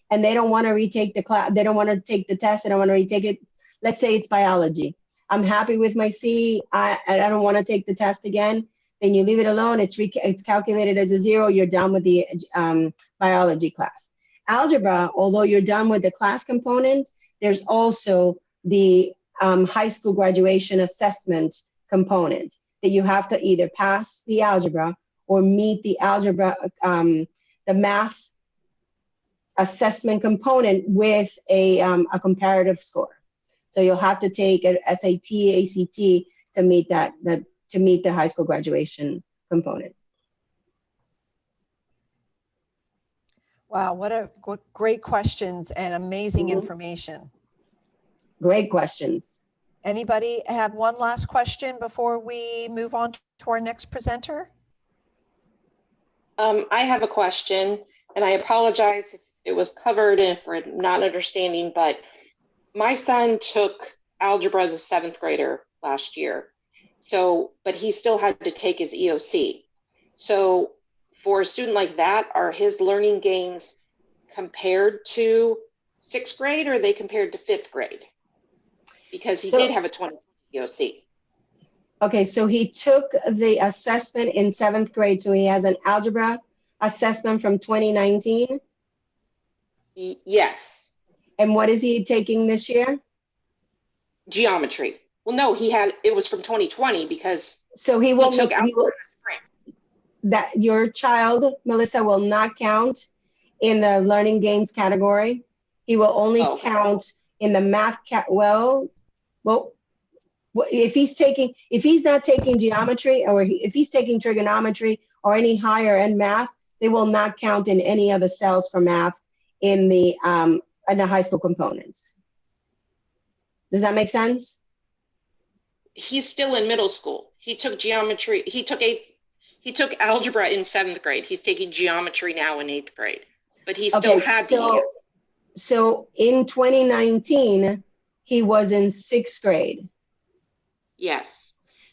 and they don't want to retake the class, they don't want to take the test, they don't want to retake it, let's say it's biology. I'm happy with my C, I don't want to take the test again, then you leave it alone, it's calculated as a 0, you're done with the biology class. Algebra, although you're done with the class component, there's also the high school graduation assessment component that you have to either pass the algebra or meet the algebra, the math assessment component with a comparative score. So you'll have to take an SAT, ACT to meet to meet the high school graduation component. Wow, what great questions and amazing information. Great questions. Anybody have one last question before we move on to our next presenter? I have a question, and I apologize if it was covered and for not understanding, but my son took algebra as a 7th grader last year. So, but he still had to take his EOC. So for a student like that, are his learning gains compared to 6th grade, or are they compared to 5th grade? Because he did have a 20 EOC. Okay, so he took the assessment in 7th grade, so he has an algebra assessment from 2019? Yes. And what is he taking this year? Geometry. Well, no, it was from 2020 because so he will took algebra in will, the spring. that your child, Melissa, will not count in the learning gains category. He will only count in the math well, if he's not taking geometry, or if he's taking trigonometry or any higher end math, they will not count in any of the cells for math in the high school components. Does that make sense? He's still in middle school. He took geometry. He took algebra in 7th grade. He's taking geometry now in 8th grade, but he still had So in 2019, he was in 6th grade. Yes.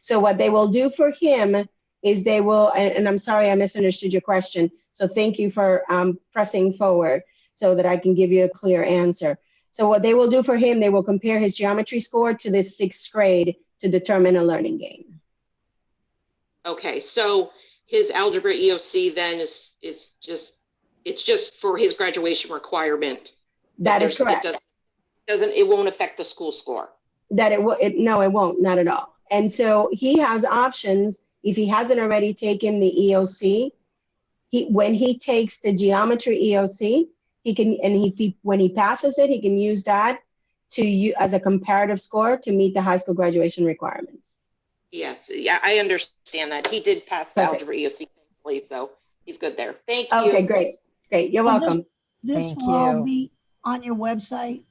So what they will do for him is they will, and I'm sorry I misunderstood your question, so thank you for pressing forward so that I can give you a clear answer. So what they will do for him, they will compare his geometry score to the 6th grade to determine a learning gain. Okay, so his algebra EOC then is just for his graduation requirement. That is correct. It won't affect the school score. No, it won't, not at all. And so he has options. If he hasn't already taken the EOC, when he takes the geometry EOC, he can, and when he passes it, he can use that as a comparative score to meet the high school graduation requirements. Yes, yeah, I understand that. He did pass the algebra EOC, so he's good there. Thank you. Okay, great. You're welcome. This will all be on your website?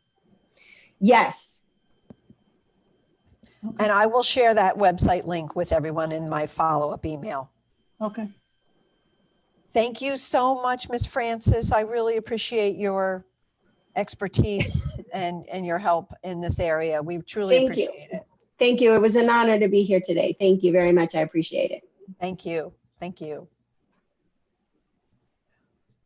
Yes. Okay. And I will share that website link with everyone in my follow-up email. Okay. Thank you so much, Ms. Francis. I really appreciate your expertise and your help in this area. We truly appreciate it. Thank you. It was an honor to be here today. Thank you very much. I appreciate it. Thank you. Thank you.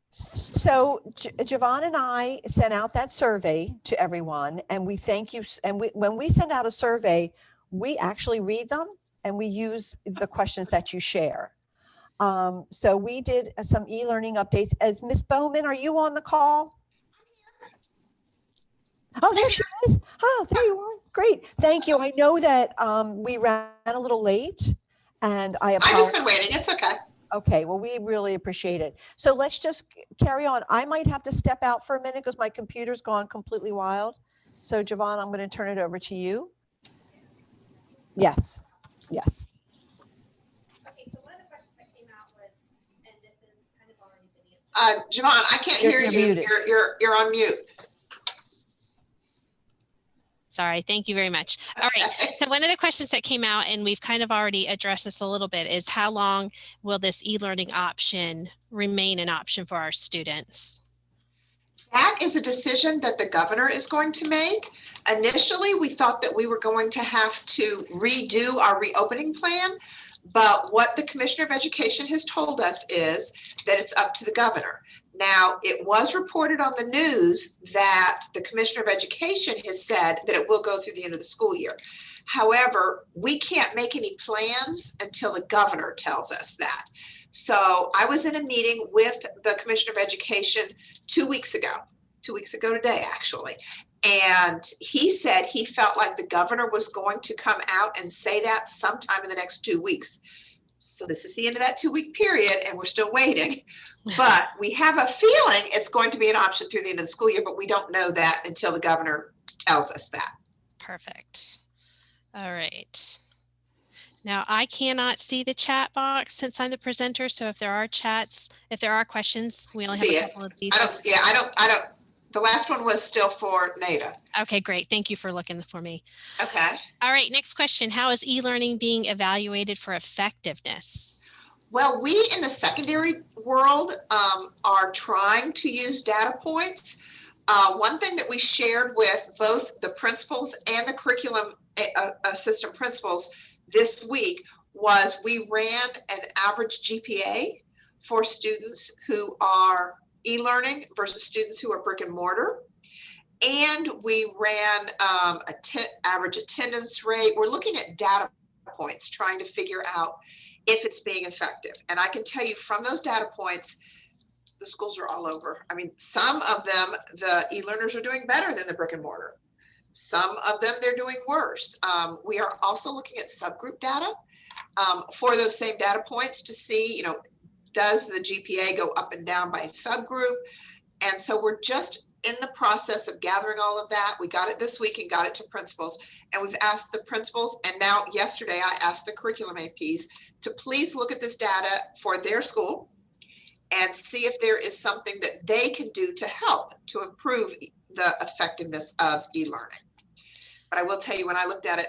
So Javon and I sent out that survey to everyone, and we thank you. And when we send out a survey, we actually read them and we use the questions that you share. So we did some e-learning updates. As Ms. Bowman, are you on the call? Oh, there she is. Oh, there you are. Great. Thank you. I know that we ran a little late, and I apologize. I've just been waiting. It's okay. Okay, well, we really appreciate it. So let's just carry on. I might have to step out for a minute because my computer's gone completely wild. So Javon, I'm going to turn it over to you. Yes, yes. Okay, so one of the questions that came out was, and this is kind of already been answered. Javon, I can't hear you. Muted. You're on mute. Sorry, thank you very much. All right, so one of the questions that came out, and we've kind of already addressed this a little bit, is how long will this e-learning option remain an option for our students? That is a decision that the governor is going to make. Initially, we thought that we were going to have to redo our reopening plan, but what the Commissioner of Education has told us is that it's up to the governor. Now, it was reported on the news that the Commissioner of Education has said that it will go through the end of the school year. However, we can't make any plans until the governor tells us that. So I was in a meeting with the Commissioner of Education 2 weeks ago today, actually. And he said he felt like the governor was going to come out and say that sometime in the next 2 weeks. So this is the end of that 2-week period, and we're still waiting. But we have a feeling it's going to be an option through the end of the school year, but we don't know that until the governor tells us that. Perfect. All right. Now I cannot see the chat box since I'm the presenter. So if there are questions, we only have a couple of these. I don't The last one was still for NADA. Okay, great. Thank you for looking for me. Okay. All right, next question. How is e-learning being evaluated for effectiveness? Well, we in the secondary world are trying to use data points. One thing that we shared with both the principals and the curriculum assistant principals this week was we ran an average GPA for students who are e-learning versus students who are brick and mortar. And we ran average attendance rate. We're looking at data points, trying to figure out if it's being effective. And I can tell you from those data points, the schools are all over. I mean, some of them, the e-learners are doing better than the brick and mortar. Some of them, they're doing worse. We are also looking at subgroup data for those same data points to see, does the GPA go up and down by subgroup? And so we're just in the process of gathering all of that. We got it this week and got it to principals, and we've asked the principals, and now yesterday I asked the curriculum APs to please look at this data for their school and see if there is something that they can do to help to improve the effectiveness of e-learning. But I will tell you, when I looked at it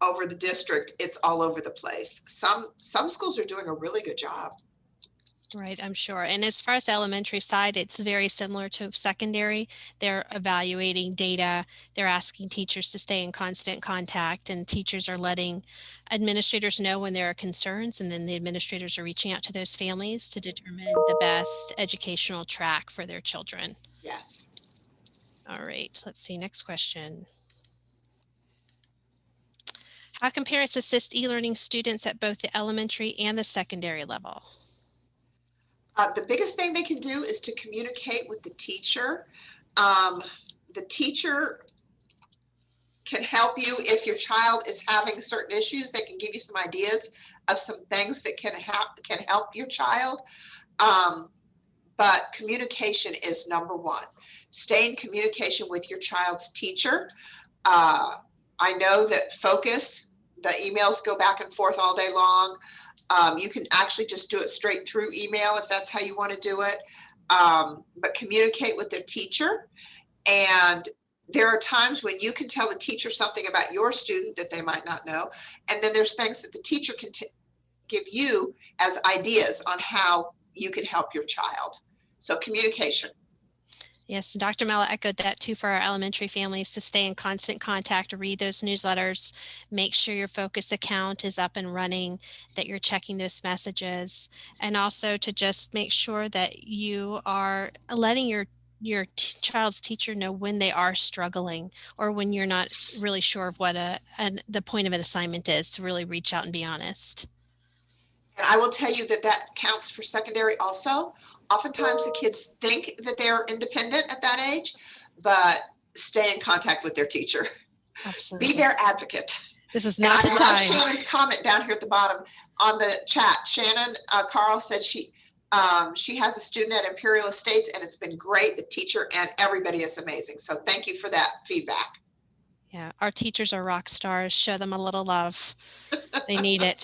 over the district, it's all over the place. Some schools are doing a really good job. Right, I'm sure. And as far as the elementary side, it's very similar to secondary. They're evaluating data. They're asking teachers to stay in constant contact, and teachers are letting administrators know when there are concerns, and then the administrators are reaching out to those families to determine the best educational track for their children. Yes. All right, let's see, next question. How can parents assist e-learning students at both the elementary and the secondary level? The biggest thing they can do is to communicate with the teacher. The teacher can help you if your child is having certain issues. They can give you some ideas of some things that can help your child. But communication is number one. Stay in communication with your child's teacher. I know that Focus, the emails go back and forth all day long. You can actually just do it straight through email if that's how you want to do it. But communicate with their teacher. And there are times when you can tell the teacher something about your student that they might not know. And then there's things that the teacher can give you as ideas on how you can help your child. So communication. Yes, Dr. Mello echoed that too for our elementary families, to stay in constant contact, read those newsletters, make sure your Focus account is up and running, that you're checking those messages, and also to just make sure that you are letting your child's teacher know when they are struggling or when you're not really sure of what the point of an assignment is, to really reach out and be honest. And I will tell you that counts for secondary also. Oftentimes the kids think that they're independent at that age, but stay in contact with their teacher. Absolutely. Be their advocate. This is not the I love time. Shannon's comment down here at the bottom on the chat. Shannon Carl said she has a student at Imperial Estates and it's been great. The teacher and everybody is amazing. So thank you for that feedback. Yeah, our teachers are rock stars. Show them a little love. They need it.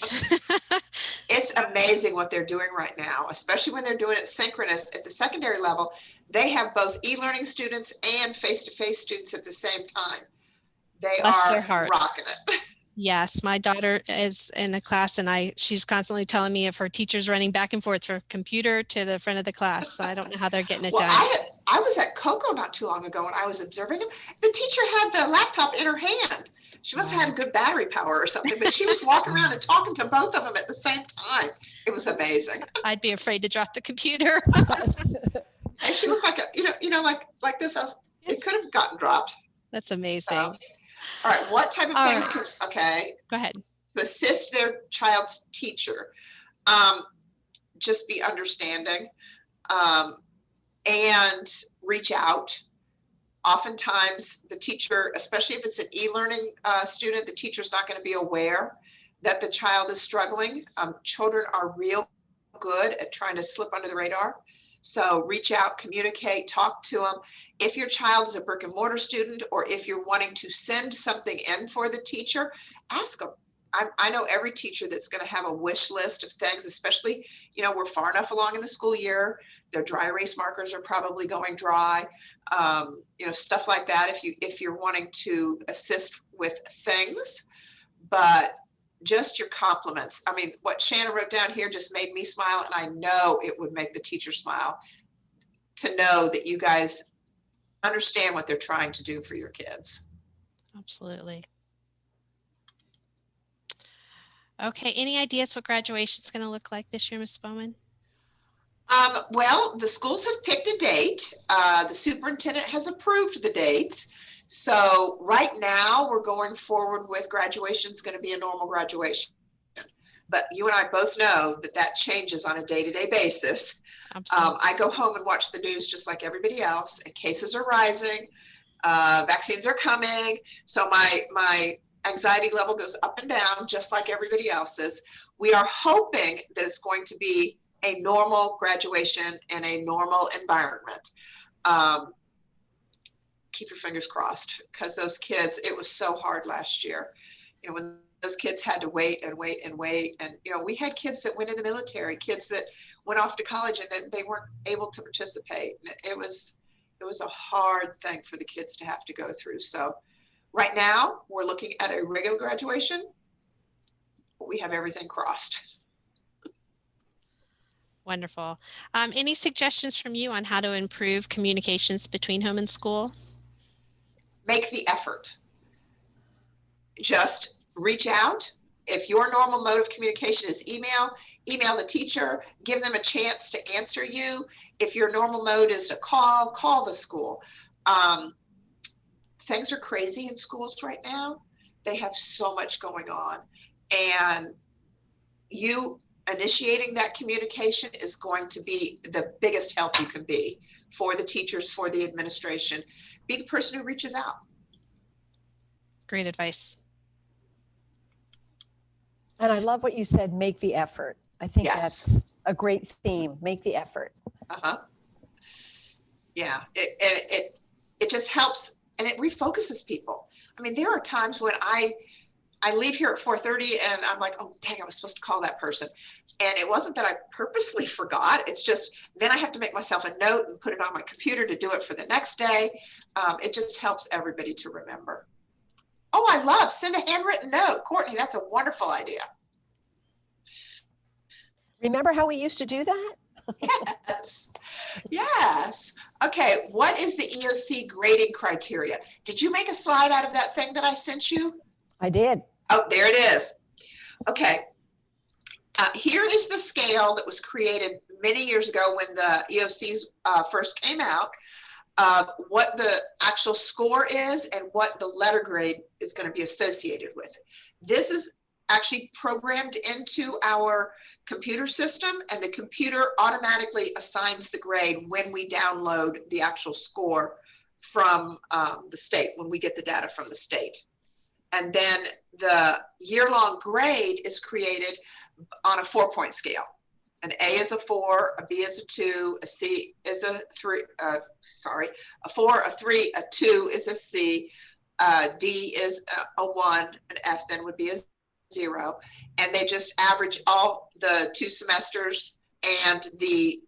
It's amazing what they're doing right now, especially when they're doing it synchronous at the secondary level. They have both e-learning students and face-to-face students at the same time. They Bless are their hearts. rocking it. Yes, my daughter is in a class and she's constantly telling me of her teachers running back and forth from computer to the front of the class. So I don't know how they're getting it Well, done. I was at Cocoa not too long ago and I was observing them. The teacher had the laptop in her hand. She must have had a good battery power or something, but she was walking around and talking to both of them at the same time. It was amazing. I'd be afraid to drop the computer. And she looked like like this. It could have gotten dropped. That's amazing. All right, what type of All things right. okay. Go ahead. To assist their child's teacher, just be understanding and reach out. Oftentimes the teacher, especially if it's an e-learning student, the teacher's not going to be aware that the child is struggling. Children are real good at trying to slip under the radar. So reach out, communicate, talk to them. If your child is a brick and mortar student, or if you're wanting to send something in for the teacher, ask them, I know every teacher that's going to have a wish list of things, especially, you know, we're far enough along in the school year. Their dry erase markers are probably going dry, you know, stuff like that. If you're wanting to assist with things, but just your compliments. I mean, what Shannon wrote down here just made me smile, and I know it would make the teacher smile to know that you guys understand what they're trying to do for your kids. Absolutely. Okay, any ideas what graduation is going to look like this year, Ms. Bowman? Well, the schools have picked a date. The superintendent has approved the dates. So right now we're going forward with graduation is going to be a normal graduation. But you and I both know that that changes on a day-to-day basis. I go home and watch the news just like everybody else, and cases are rising, vaccines are coming. So my anxiety level goes up and down just like everybody else's. We are hoping that it's going to be a normal graduation in a normal environment. Keep your fingers crossed, because those kids, it was so hard last year. You know, when those kids had to wait and wait and wait. And, you know, we had kids that went in the military, kids that went off to college, and then they weren't able to participate. It was a hard thing for the kids to have to go through. So right now we're looking at a regular graduation, but we have everything crossed. Wonderful. Any suggestions from you on how to improve communications between home and school? Make the effort. Just reach out. If your normal mode of communication is email the teacher, give them a chance to answer you. If your normal mode is to call the school. Things are crazy in schools right now. They have so much going on, and you initiating that communication is going to be the biggest help you can be for the teachers, for the administration. Be the person who reaches out. Great advice. And I love what you said, make the effort. I think that's a great theme, make the effort. Yeah, it just helps, and it refocuses people. I mean, there are times when I leave here at 4:30 and I'm like, oh, dang, I was supposed to call that person. And it wasn't that I purposely forgot. It's just, then I have to make myself a note and put it on my computer to do it for the next day. It just helps everybody to remember. Oh, I love send a handwritten note. Courtney, that's a wonderful idea. Remember how we used to do that? Yes. Okay, what is the EOC grading criteria? Did you make a slide out of that thing that I sent you? I did. Oh, there it is. Okay. Here is the scale that was created many years ago when the EOCs first came out, what the actual score is and what the letter grade is going to be associated with. This is actually programmed into our computer system, and the computer automatically assigns the grade when we download the actual score from the state, when we get the data from the state. And then the year-long grade is created on a 4-point scale. An A is a 4, a B is a 2, a C is a 3, a 4, a 3, a 2 is a C, D is a 1, an F then would be a 0. And they just average all the 2 semesters and the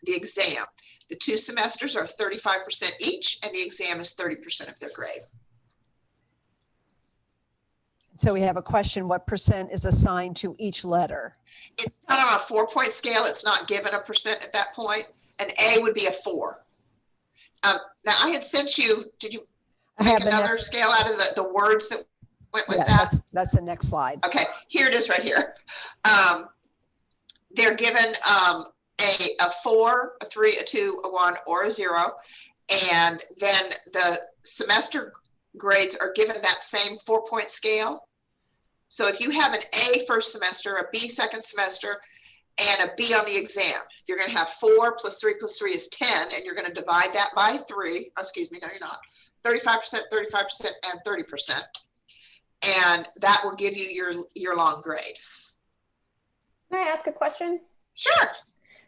exam. The 2 semesters are 35% each, and the exam is 30% of their grade. So we have a question, what percent is assigned to each letter? It's done on a 4-point scale. It's not given a percent at that point. An A would be a 4. Now I had sent you, did you make another scale out of the words that went with that? That's the next slide. Okay, here it is right here. They're given a 4, a 3, a 2, a 1, or a 0. And then the semester grades are given that same 4-point scale. So if you have an A first semester, a B second semester, and a B on the exam, you're going to have 4 plus 3 plus 3 is 10, and you're going to divide that by 3. Oh, excuse me, no, you're not. 35%, 35%, and 30%. And that will give you your year-long grade. Can I ask a question? Sure.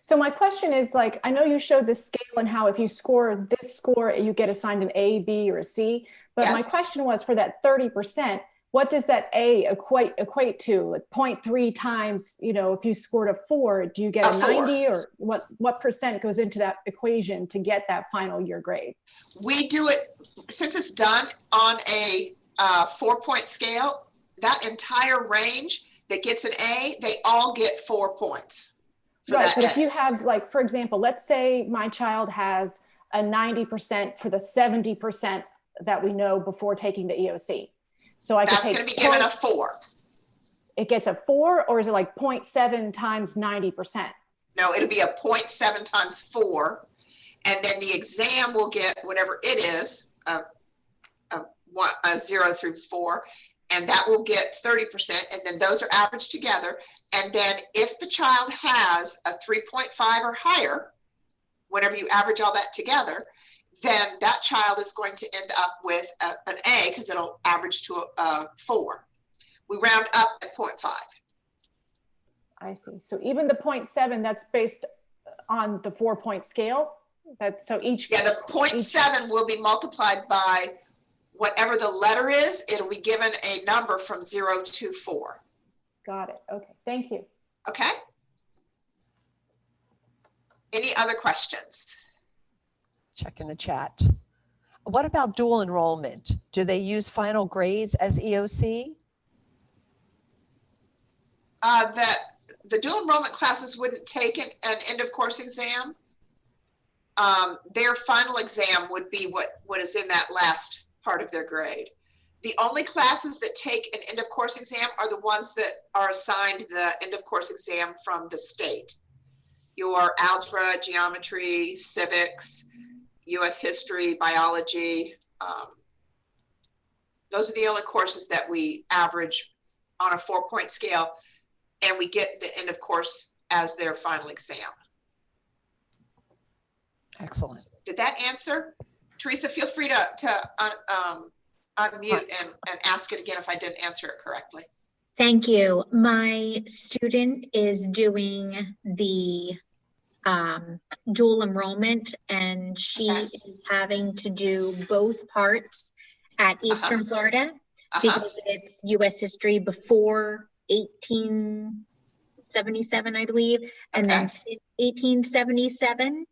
So my question is, like, I know you showed this scale and how if you score this score, you get assigned an A, B, or a C. But my question was, for that 30%, what does that A equate to? Like 0.3 times, if you scored a 4, do you get a 90, or what percent goes into that equation to get that final year grade? We do it, since it's done on a 4-point scale, that entire range that gets an A, they all get 4 points. Right, but if you have, like, for example, let's say my child has a 90% for the 70% that we know before taking the EOC. So I could take— that's going to be given a 4. It gets a 4, or is it like 0.7 times 90%? No, it'll be a 0.7 times 4. And then the exam will get whatever it is, a 0 through 4. And that will get 30%. And then those are averaged together. And then if the child has a 3.5 or higher, whenever you average all that together, then that child is going to end up with an A, because it'll average to a 4. We round up at 0.5. I see. So even the 0.7, that's based on the 4-point scale? That's so each— Yeah, the 0.7 will be multiplied by whatever the letter is. It'll be given a number from 0 to 4. Got it. Okay, thank you. Okay. Any other questions? Check in the chat. What about dual enrollment? Do they use final grades as EOC? The dual enrollment classes wouldn't take an end of course exam. Their final exam would be what is in that last part of their grade. The only classes that take an end of course exam are the ones that are assigned the end of course exam from the state. Your algebra, geometry, civics, US history, biology. Those are the only courses that we average on a 4-point scale, and we get the end of course as their final exam. Excellent. Did that answer? Teresa, feel free to unmute and ask it again if I didn't answer it correctly. Thank you. My student is doing the dual enrollment, and she is having to do both parts at Eastern Florida because it's US history before 1877, I believe, and then 1877.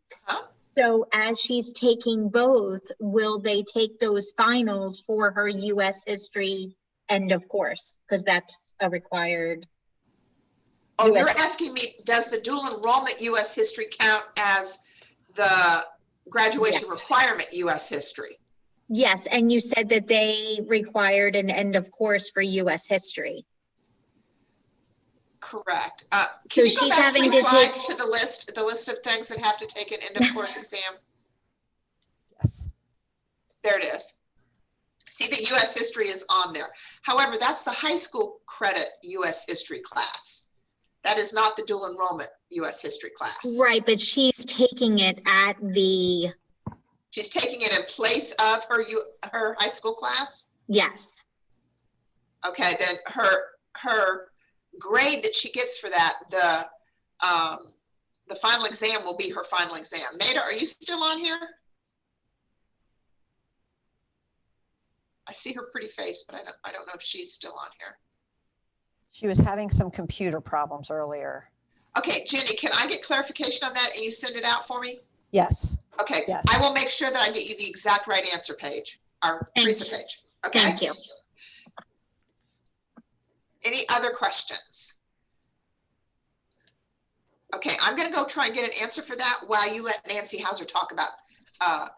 So as she's taking both, will they take those finals for her US history end of course? Because that's a required. Oh, you're asking me, does the dual enrollment US history count as the graduation requirement US history? Yes, and you said that they required an end of course for US history. Correct. Can you go back 3 slides to the list of things that have to take an end of course exam? Yes. There it is. See that US history is on there. However, that's the high school credit US history class. That is not the dual enrollment US history class. Right, but she's taking it at the... She's taking it in place of her high school class? Yes. Okay, then her grade that she gets for that, the final exam will be her final exam. Nada, are you still on here? I see her pretty face, but I don't know if she's still on here. She was having some computer problems earlier. Okay, Jenny, can I get clarification on that and you send it out for me? Yes. Okay, yes. I will make sure that I get you the exact right answer page, our Teresa page. Okay. Thank you. Any other questions? Okay, I'm going to go try and get an answer for that while you let Nancy Hauser talk about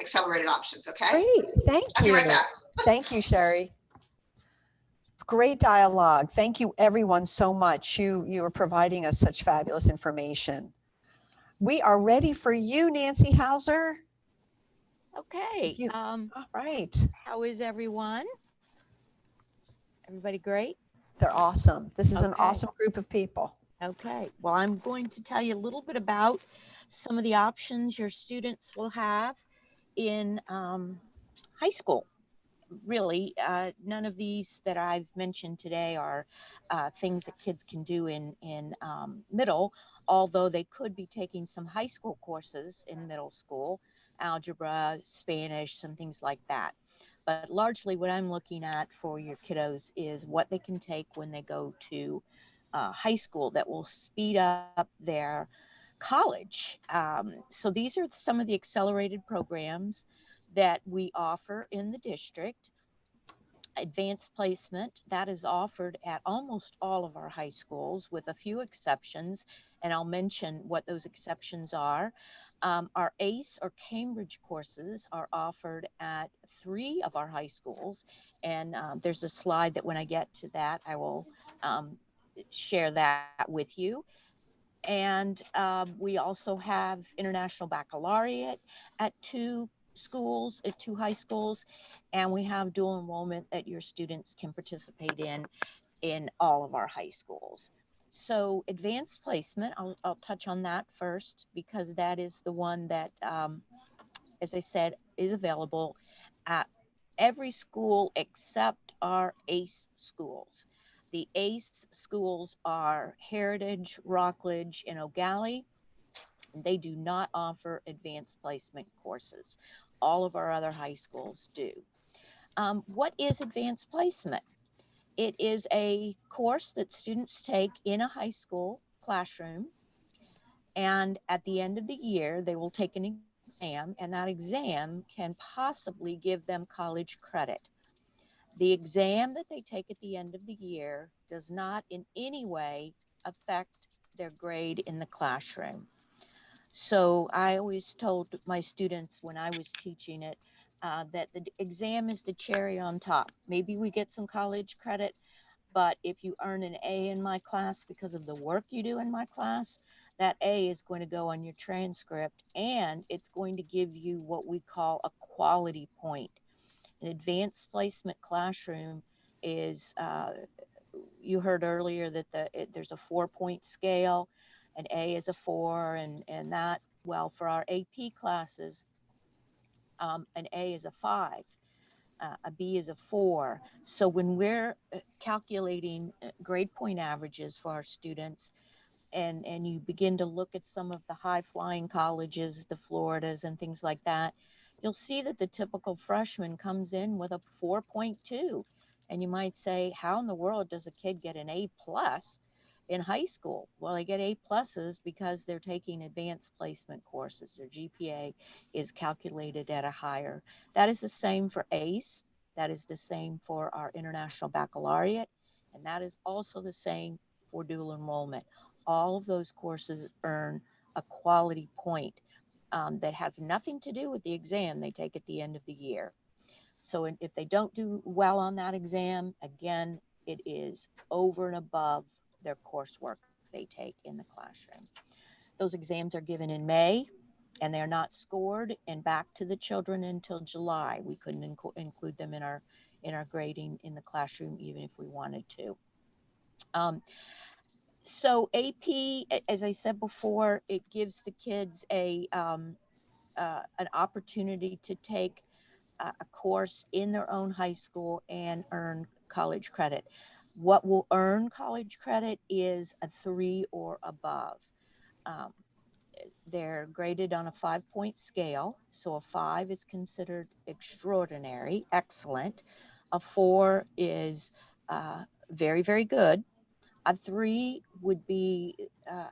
accelerated options, okay? Great, thank you. I'll be right back. Thank you, Sherry. Great dialogue. Thank you everyone so much. You are providing us such fabulous information. We are ready for you, Nancy Hauser. Okay. All right. How is everyone? Everybody great? They're awesome. This is an awesome group of people. Okay. Well, I'm going to tell you a little bit about some of the options your students will have in high school. Really, none of these that I've mentioned today are things that kids can do in middle, although they could be taking some high school courses in middle school, algebra, Spanish, some things like that. But largely what I'm looking at for your kiddos is what they can take when they go to high school that will speed up their college. So these are some of the accelerated programs that we offer in the district. Advanced placement, that is offered at almost all of our high schools with a few exceptions, and I'll mention what those exceptions are. Our ACE or Cambridge courses are offered at 3 of our high schools, and there's a slide that when I get to that, I will share that with you. And we also have International Baccalaureate at 2 schools, at 2 high schools, and we have dual enrollment that your students can participate in all of our high schools. So advanced placement, I'll touch on that first because that is the one that, as I said, is available at every school except our ACE schools. The ACE schools are Heritage, Rockledge, and Eau Gallie. They do not offer advanced placement courses. All of our other high schools do. What is advanced placement? It is a course that students take in a high school classroom, and at the end of the year, they will take an exam, and that exam can possibly give them college credit. The exam that they take at the end of the year does not in any way affect their grade in the classroom. So I always told my students when I was teaching it that the exam is the cherry on top. Maybe we get some college credit, but if you earn an A in my class because of the work you do in my class, that A is going to go on your transcript, and it's going to give you what we call a quality point. An advanced placement classroom is, you heard earlier that there's a 4-point scale. An A is a 4, and that, well, for our AP classes, an A is a 5. A B is a 4. So when we're calculating grade point averages for our students, and you begin to look at some of the high flying colleges, the Floridas and things like that, you'll see that the typical freshman comes in with a 4.2. And you might say, how in the world does a kid get an A plus in high school? Well, they get A pluses because they're taking advanced placement courses. Their GPA is calculated at a higher. That is the same for ACE. That is the same for our International Baccalaureate. And that is also the same for dual enrollment. All of those courses earn a quality point that has nothing to do with the exam they take at the end of the year. So if they don't do well on that exam, again, it is over and above their coursework they take in the classroom. Those exams are given in May, and they're not scored and back to the children until July. We couldn't include them in our grading in the classroom, even if we wanted to. So AP, as I said before, it gives the kids an opportunity to take a course in their own high school and earn college credit. What will earn college credit is a 3 or above. They're graded on a 5-point scale. So a 5 is considered extraordinary, excellent. A 4 is very, very good. A 3 would be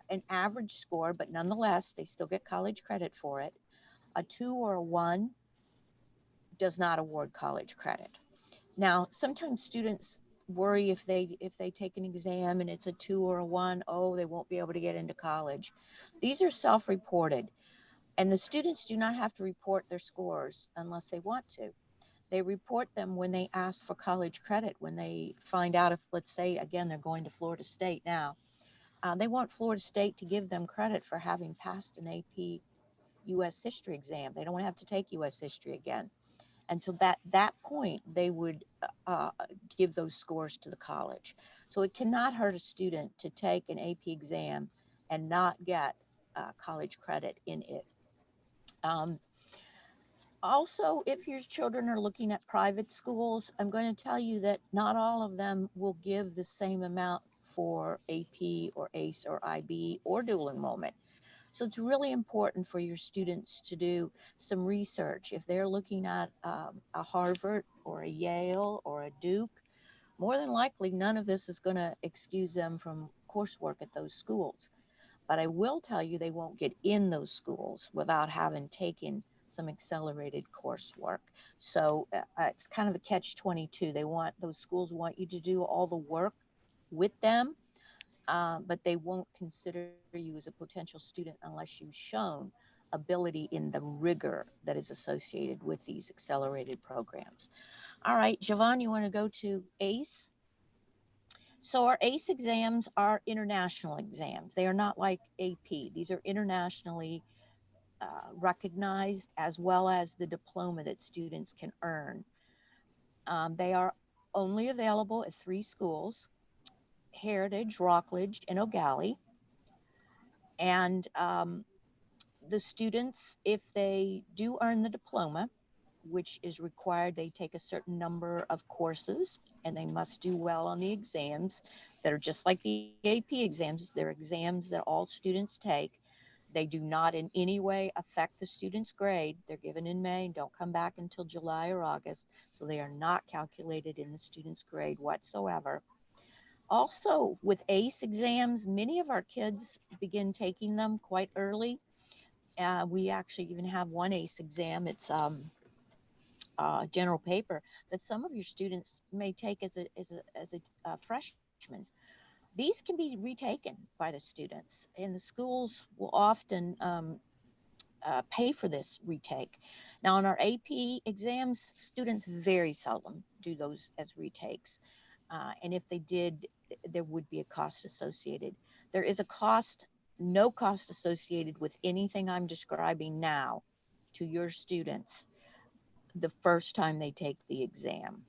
an average score, but nonetheless, they still get college credit for it. A 2 or a 1 does not award college credit. Now, sometimes students worry if they take an exam and it's a 2 or a 1, oh, they won't be able to get into college. These are self-reported, and the students do not have to report their scores unless they want to. They report them when they ask for college credit, when they find out if, let's say, again, they're going to Florida State now. They want Florida State to give them credit for having passed an AP U.S. history exam. They don't have to take U.S. history again. And so that point, they would give those scores to the college. So it cannot hurt a student to take an AP exam and not get college credit in it. Also, if your children are looking at private schools, I'm going to tell you that not all of them will give the same amount for AP or ACE or IB or dual enrollment. So it's really important for your students to do some research. If they're looking at a Harvard or a Yale or a Duke, more than likely none of this is going to excuse them from coursework at those schools. But I will tell you, they won't get in those schools without having taken some accelerated coursework. So it's kind of a catch-22. Those schools want you to do all the work with them, but they won't consider you as a potential student unless you've shown ability in the rigor that is associated with these accelerated programs. All right, Javon, you want to go to ACE? So our ACE exams are international exams. They are not like AP. These are internationally recognized, as well as the diploma that students can earn. They are only available at 3 schools: Heritage, Rockledge, and Eau Gallie. And the students, if they do earn the diploma, which is required, they take a certain number of courses and they must do well on the exams that are just like the AP exams. They're exams that all students take. They do not in any way affect the student's grade. They're given in May and don't come back until July or August. So they are not calculated in the student's grade whatsoever. Also, with ACE exams, many of our kids begin taking them quite early. We actually even have one ACE exam. It's general paper that some of your students may take as a freshman. These can be retaken by the students, and the schools will often pay for this retake. Now, on our AP exams, students very seldom do those as retakes. And if they did, there would be a cost associated. There is no cost associated with anything I'm describing now to your students the first time they take the exam.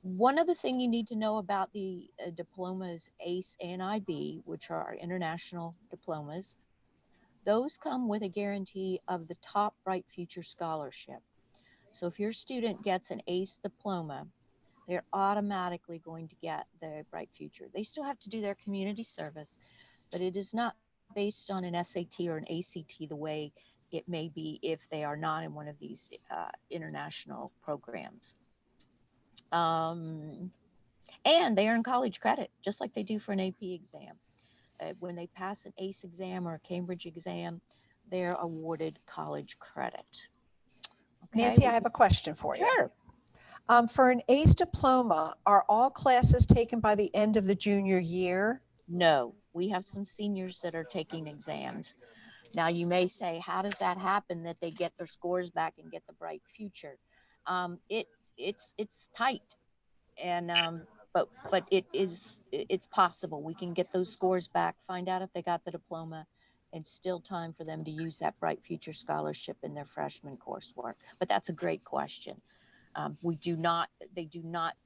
One other thing you need to know about the diplomas ACE and IB, which are our international diplomas, those come with a guarantee of the top Bright Future Scholarship. So if your student gets an ACE diploma, they're automatically going to get the Bright Future. They still have to do their community service, but it is not based on an SAT or an ACT the way it may be if they are not in one of these international programs. And they earn college credit, just like they do for an AP exam. When they pass an ACE exam or a Cambridge exam, they're awarded college credit. Okay. Nancy, I have a question for you. Sure. For an ACE diploma, are all classes taken by the end of the junior year? No, we have some seniors that are taking exams. Now you may say, how does that happen that they get their scores back and get the Bright Future? It's tight, and but it's possible. We can get those scores back, find out if they got the diploma, and still time for them to use that Bright Future Scholarship in their freshman coursework. But that's a great question. They do not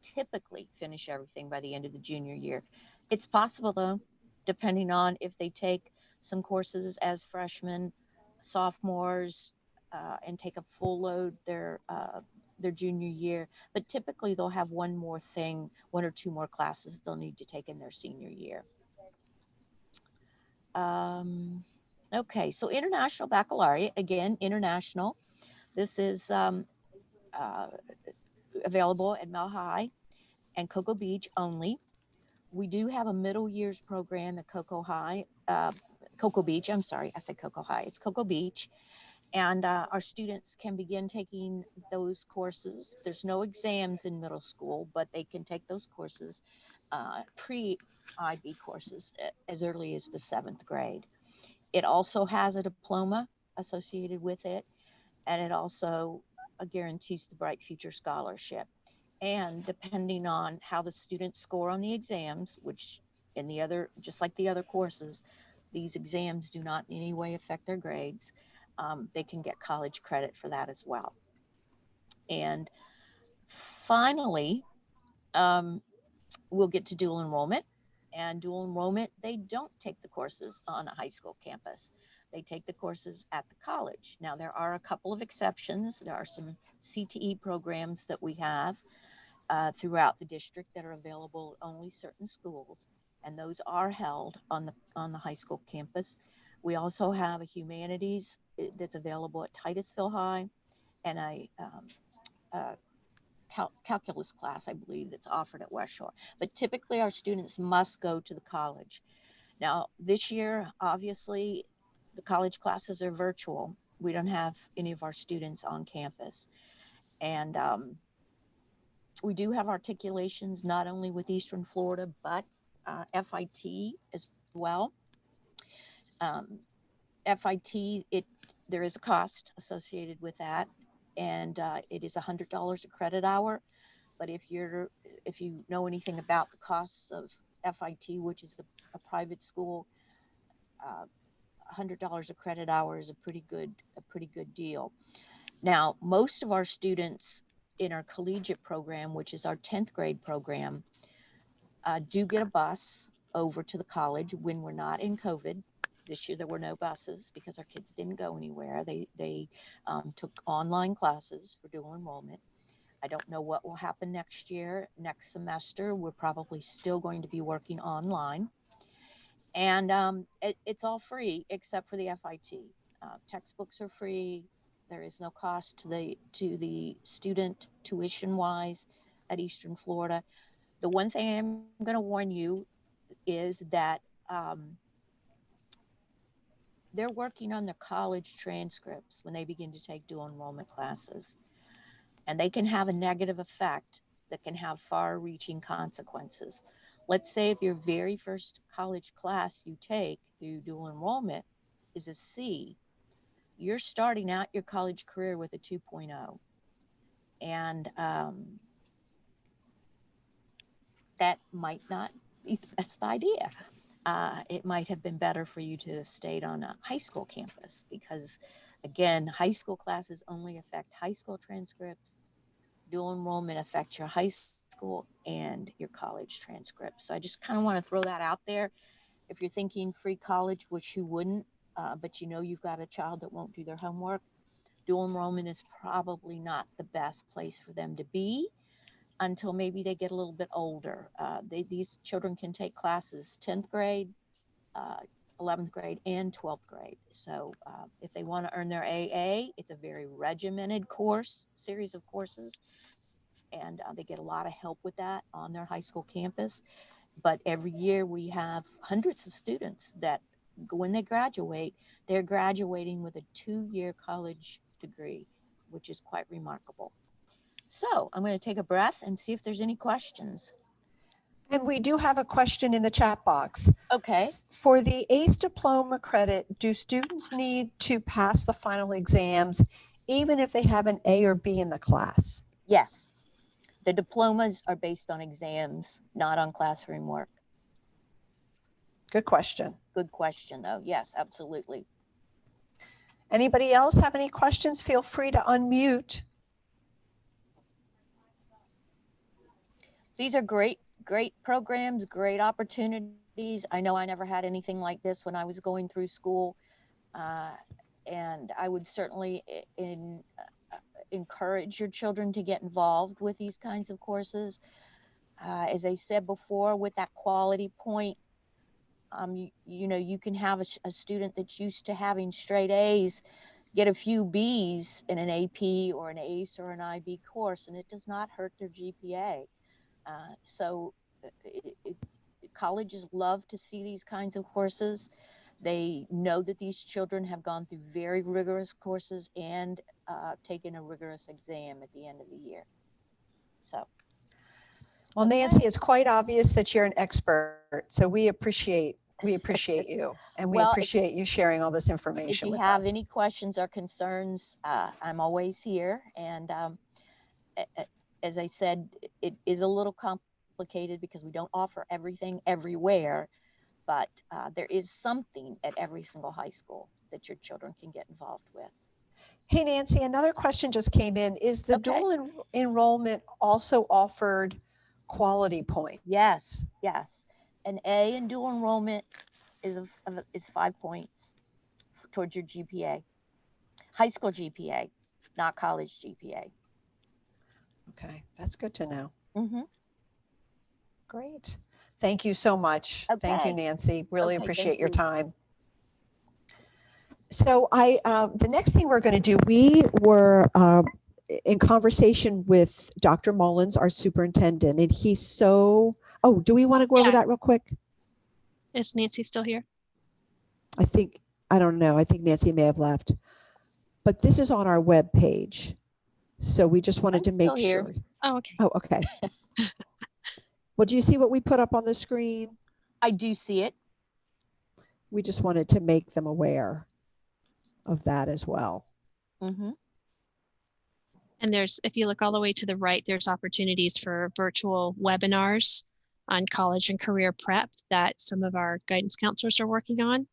typically finish everything by the end of the junior year. It's possible though, depending on if they take some courses as freshmen, sophomores, and take a full load their junior year. But typically they'll have one or two more classes they'll need to take in their senior year. Okay, so International Baccalaureate, again, international. This is available at Mile High and Cocoa Beach only. We do have a middle years program at Cocoa Beach. I'm sorry, I said Cocoa High. It's Cocoa Beach. And our students can begin taking those courses. There's no exams in middle school, but they can take those courses, pre-IB courses, as early as the 7th grade. It also has a diploma associated with it, and it also guarantees the Bright Future Scholarship. And depending on how the students score on the exams, which just like the other courses, these exams do not in any way affect their grades. They can get college credit for that as well. And finally, we'll get to dual enrollment. And dual enrollment, they don't take the courses on a high school campus. They take the courses at the college. Now, there are a couple of exceptions. There are some CTE programs that we have throughout the district that are available at only certain schools. and those are held on the high school campus. We also have a humanities that's available at Titusville High, and a calculus class, I believe, that's offered at West Shore. But typically our students must go to the college. Now, this year, obviously, the college classes are virtual. We don't have any of our students on campus. And we do have articulations not only with Eastern Florida, but FIT as well. FIT, there is a cost associated with that, and it is $100 a credit hour. But if you know anything about the costs of FIT, which is a private school, $100 a credit hour is a pretty good deal. Now, most of our students in our collegiate program, which is our 10th grade program, do get a bus over to the college when we're not in COVID. This year there were no buses because our kids didn't go anywhere. They took online classes for dual enrollment. I don't know what will happen next year. Next semester, we're probably still going to be working online. And it's all free except for the FIT. Textbooks are free. There is no cost to the student tuition-wise at Eastern Florida. The one thing I'm going to warn you is that they're working on their college transcripts when they begin to take dual enrollment classes. And they can have a negative effect that can have far-reaching consequences. Let's say if your very first college class you take through dual enrollment is a C, you're starting out your college career with a 2.0. And that might not be the best idea. It might have been better for you to have stayed on a high school campus because, again, high school classes only affect high school transcripts. Dual enrollment affects your high school and your college transcripts. So I just kind of want to throw that out there. If you're thinking free college, which you wouldn't, but you know you've got a child that won't do their homework, dual enrollment is probably not the best place for them to be until maybe they get a little bit older. These children can take classes 10th grade, 11th grade, and 12th grade. So if they want to earn their AA, it's a very regimented series of courses. And they get a lot of help with that on their high school campus. But every year we have hundreds of students that when they graduate, they're graduating with a 2-year college degree, which is quite remarkable. So I'm going to take a breath and see if there's any questions. And we do have a question in the chat box. Okay. For the ACE diploma credit, do students need to pass the final exams even if they have an A or B in the class? Yes. The diplomas are based on exams, not on classroom work. Good question. Good question, though. Yes, absolutely. Anybody else have any questions? Feel free to unmute. These are great programs, great opportunities. I know I never had anything like this when I was going through school. And I would certainly encourage your children to get involved with these kinds of courses. As I said before, with that quality point, you know, you can have a student that's used to having straight A's get a few B's in an AP or an ACE or an IB course, and it does not hurt their GPA. So colleges love to see these kinds of courses. They know that these children have gone through very rigorous courses and taken a rigorous exam at the end of the year. So. Well, Nancy, it's quite obvious that you're an expert. So we appreciate you, and we appreciate you sharing all this information with us. If you have any questions or concerns, I'm always here. And as I said, it is a little complicated because we don't offer everything everywhere, but there is something at every single high school that your children can get involved with. Hey, Nancy, another question just came in. Is the dual enrollment also offered quality points? Yes, yes. An A in dual enrollment is 5 points towards your GPA. High school GPA, not college GPA. Okay, that's good to know. Mm-hmm. Great. Thank you so much. Thank you, Okay. Nancy. Really Okay, appreciate thank your you. time. So the next thing we're going to do, we were in conversation with Dr. Mullins, our superintendent, and he's so, oh, do we want to go over that real quick? Is Nancy still here? I don't know. I think Nancy may have left, but this is on our web page. So we just wanted to make here. sure. Oh, okay. Oh, okay. Well, do you see what we put up on the screen? I do see it. We just wanted to make them aware of that as well. Mm-hmm. And there's, if you look all the way to the right, there's opportunities for virtual webinars on college and career prep that some of our guidance counselors are working on.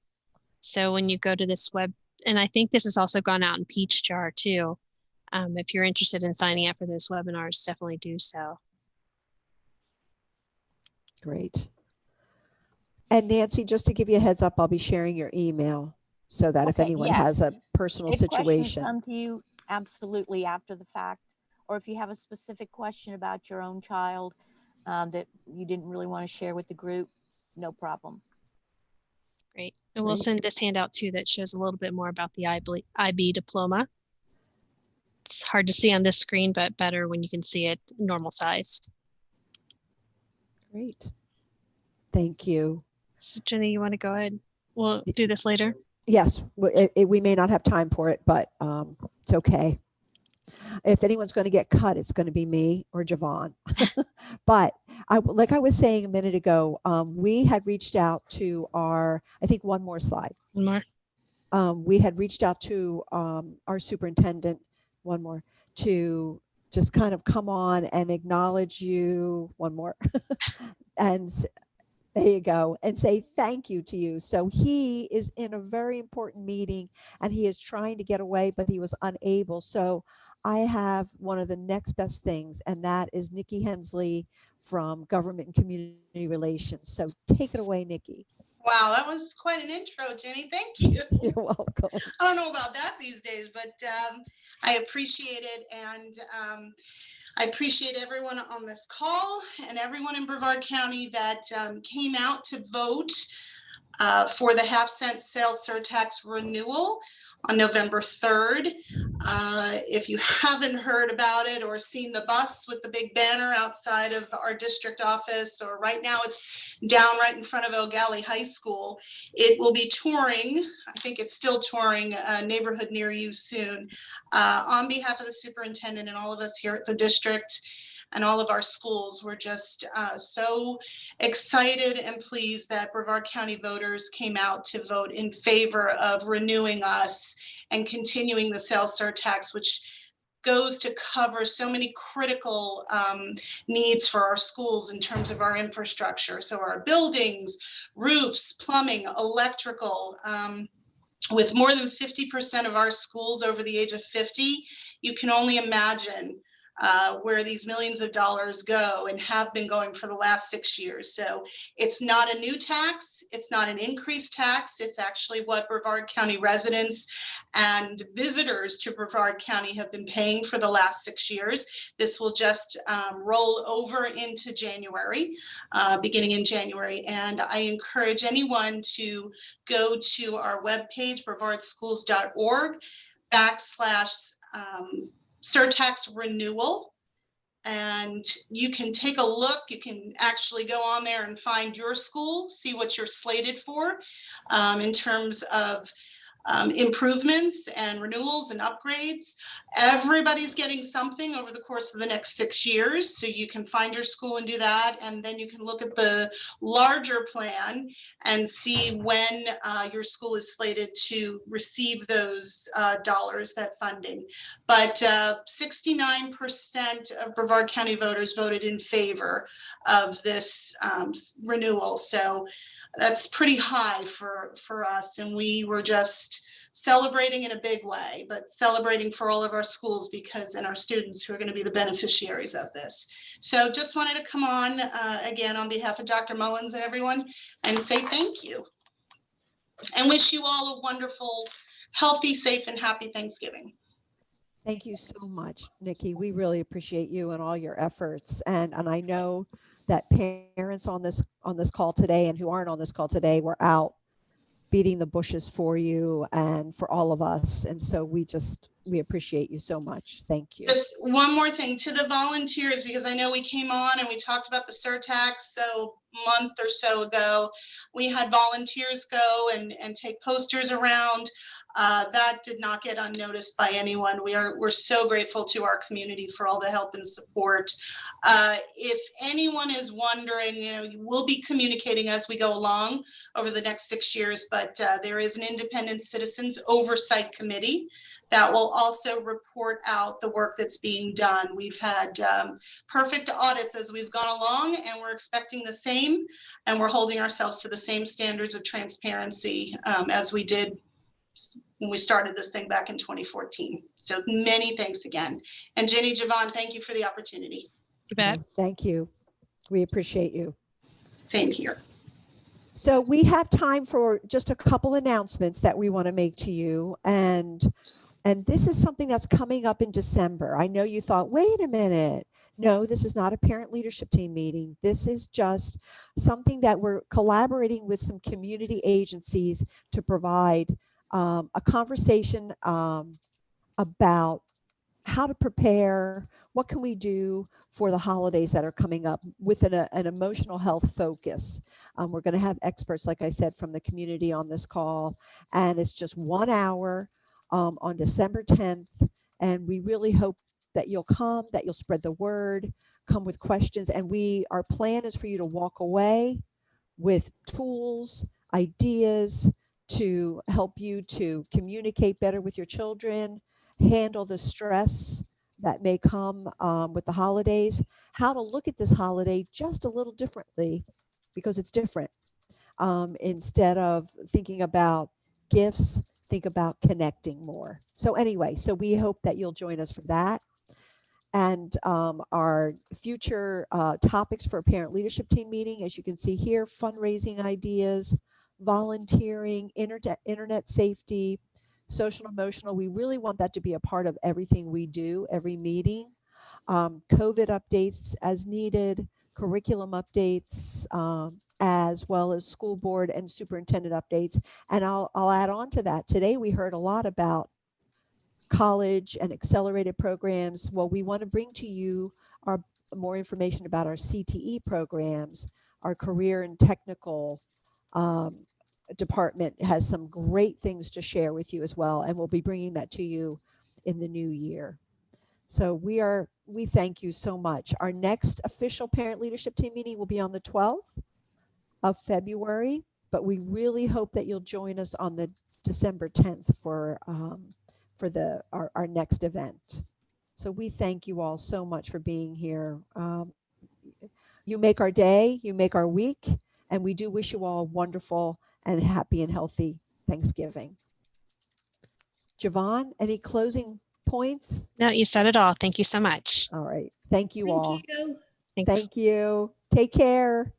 So when you go to this web, and I think this has also gone out in Peachjar too. If you're interested in signing up for those webinars, definitely do so. Great. And Nancy, just to give you a heads up, I'll be sharing your email so that if Okay, anyone yes. has a personal If questions situation. come to you, absolutely after the fact, or if you have a specific question about your own child that you didn't really want to share with the group, no problem. Great. And we'll send this handout too that shows a little bit more about the IB diploma. It's hard to see on this screen, but better when you can see it normal sized. Great. Thank you. So Jenny, you want to go ahead? We'll do this later. Yes, we may not have time for it, but it's okay. If anyone's going to get cut, it's going to be me or Javon. But like I was saying a minute ago, we had reached out to our, I think one more slide. One more. We had reached out to our superintendent, one more, to just kind of come on and acknowledge you, one more, and there you go, and say thank you to you. So he is in a very important meeting and he is trying to get away, but he was unable. So I have one of the next best things, and that is Nikki Hensley from Government and Community Relations. So take it away, Nikki. Wow, that was quite an intro, Jenny. Thank you. You're welcome. I don't know about that these days, but I appreciate it. And I appreciate everyone on this call and everyone in Brevard County that came out to vote for the half-cent sales surtax renewal on November 3rd. If you haven't heard about it or seen the bus with the big banner outside of our district office, or right now it's down right in front of Eau Gallie High School, it will be touring. I think it's still touring a neighborhood near you soon. On behalf of the superintendent and all of us here at the district and all of our schools, we're just so excited and pleased that Brevard County voters came out to vote in favor of renewing us and continuing the sales surtax, which goes to cover so many critical needs for our schools in terms of our infrastructure. So our buildings, roofs, plumbing, electrical. With more than 50% of our schools over the age of 50, you can only imagine where these millions of dollars go and have been going for the last 6 years. So it's not a new tax. It's not an increased tax. It's actually what Brevard County residents and visitors to Brevard County have been paying for the last 6 years. This will just roll over into January, beginning in January. And I encourage anyone to go to our webpage, brevardschools.org / surtax renewal, and you can take a look. You can actually go on there and find your school, see what you're slated for in terms of improvements and renewals and upgrades. Everybody's getting something over the course of the next 6 years, so you can find your school and do that, and then you can look at the larger plan and see when your school is slated to receive those dollars, that funding. But 69% of Brevard County voters voted in favor of this renewal, so that's pretty high for us, and we were just celebrating in a big way, but celebrating for all of our schools because and our students who are going to be the beneficiaries of this. So just wanted to come on again on behalf of Dr. Mullins and everyone and say thank you and wish you all a wonderful, healthy, safe, and happy Thanksgiving. Thank you so much, Nikki. We really appreciate you and all your efforts. And I know that parents on this call today and who aren't on this call today were out beating the bushes for you and for all of us. And so we appreciate you so much. Thank you. Just one more thing to the volunteers, because I know we came on and we talked about the surtax. So a month or so ago, we had volunteers go and take posters around. That did not get unnoticed by anyone. We're so grateful to our community for all the help and support. If anyone is wondering, we'll be communicating as we go along over the next 6 years, but there is an independent citizens oversight committee that will also report out the work that's being done. We've had perfect audits as we've gone along, and we're expecting the same, and we're holding ourselves to the same standards of transparency as we did when we started this thing back in 2014. So many thanks again. And Jenny, Javon, thank you for the opportunity. You bet. Thank you. We appreciate you. Same here. So we have time for just a couple announcements that we want to make to you. And this is something that's coming up in December. I know you thought, wait a minute. No, this is not a parent leadership team meeting. This is just something that we're collaborating with some community agencies to provide a conversation about how to prepare, what can we do for the holidays that are coming up with an emotional health focus. We're going to have experts, like I said, from the community on this call, and it's just 1 hour on December 10th. And we really hope that you'll come, that you'll spread the word, come with questions. And our plan is for you to walk away with tools, ideas to help you to communicate better with your children, handle the stress that may come with the holidays, how to look at this holiday just a little differently because it's different. Instead of thinking about gifts, think about connecting more. So anyway, so we hope that you'll join us for that. And our future topics for a parent leadership team meeting, as you can see here, fundraising ideas, volunteering, internet safety, social emotional. We really want that to be a part of everything we do, every meeting. COVID updates as needed, curriculum updates, as well as school board and superintendent updates. And I'll add on to that. Today we heard a lot about college and accelerated programs. Well, we want to bring to you more information about our CTE programs. Our career and technical department has some great things to share with you as well, and we'll be bringing that to you in the new year. So we thank you so much. Our next official parent leadership team meeting will be on the 12th of February, but we really hope that you'll join us on the December 10th for our next event. So we thank you all so much for being here. You make our day, you make our week, and we do wish you all a wonderful and happy and healthy Thanksgiving. Javon, any closing points? No, you said it all. Thank you so much. All right. Thank you all. Thanks. Thank you. Take care.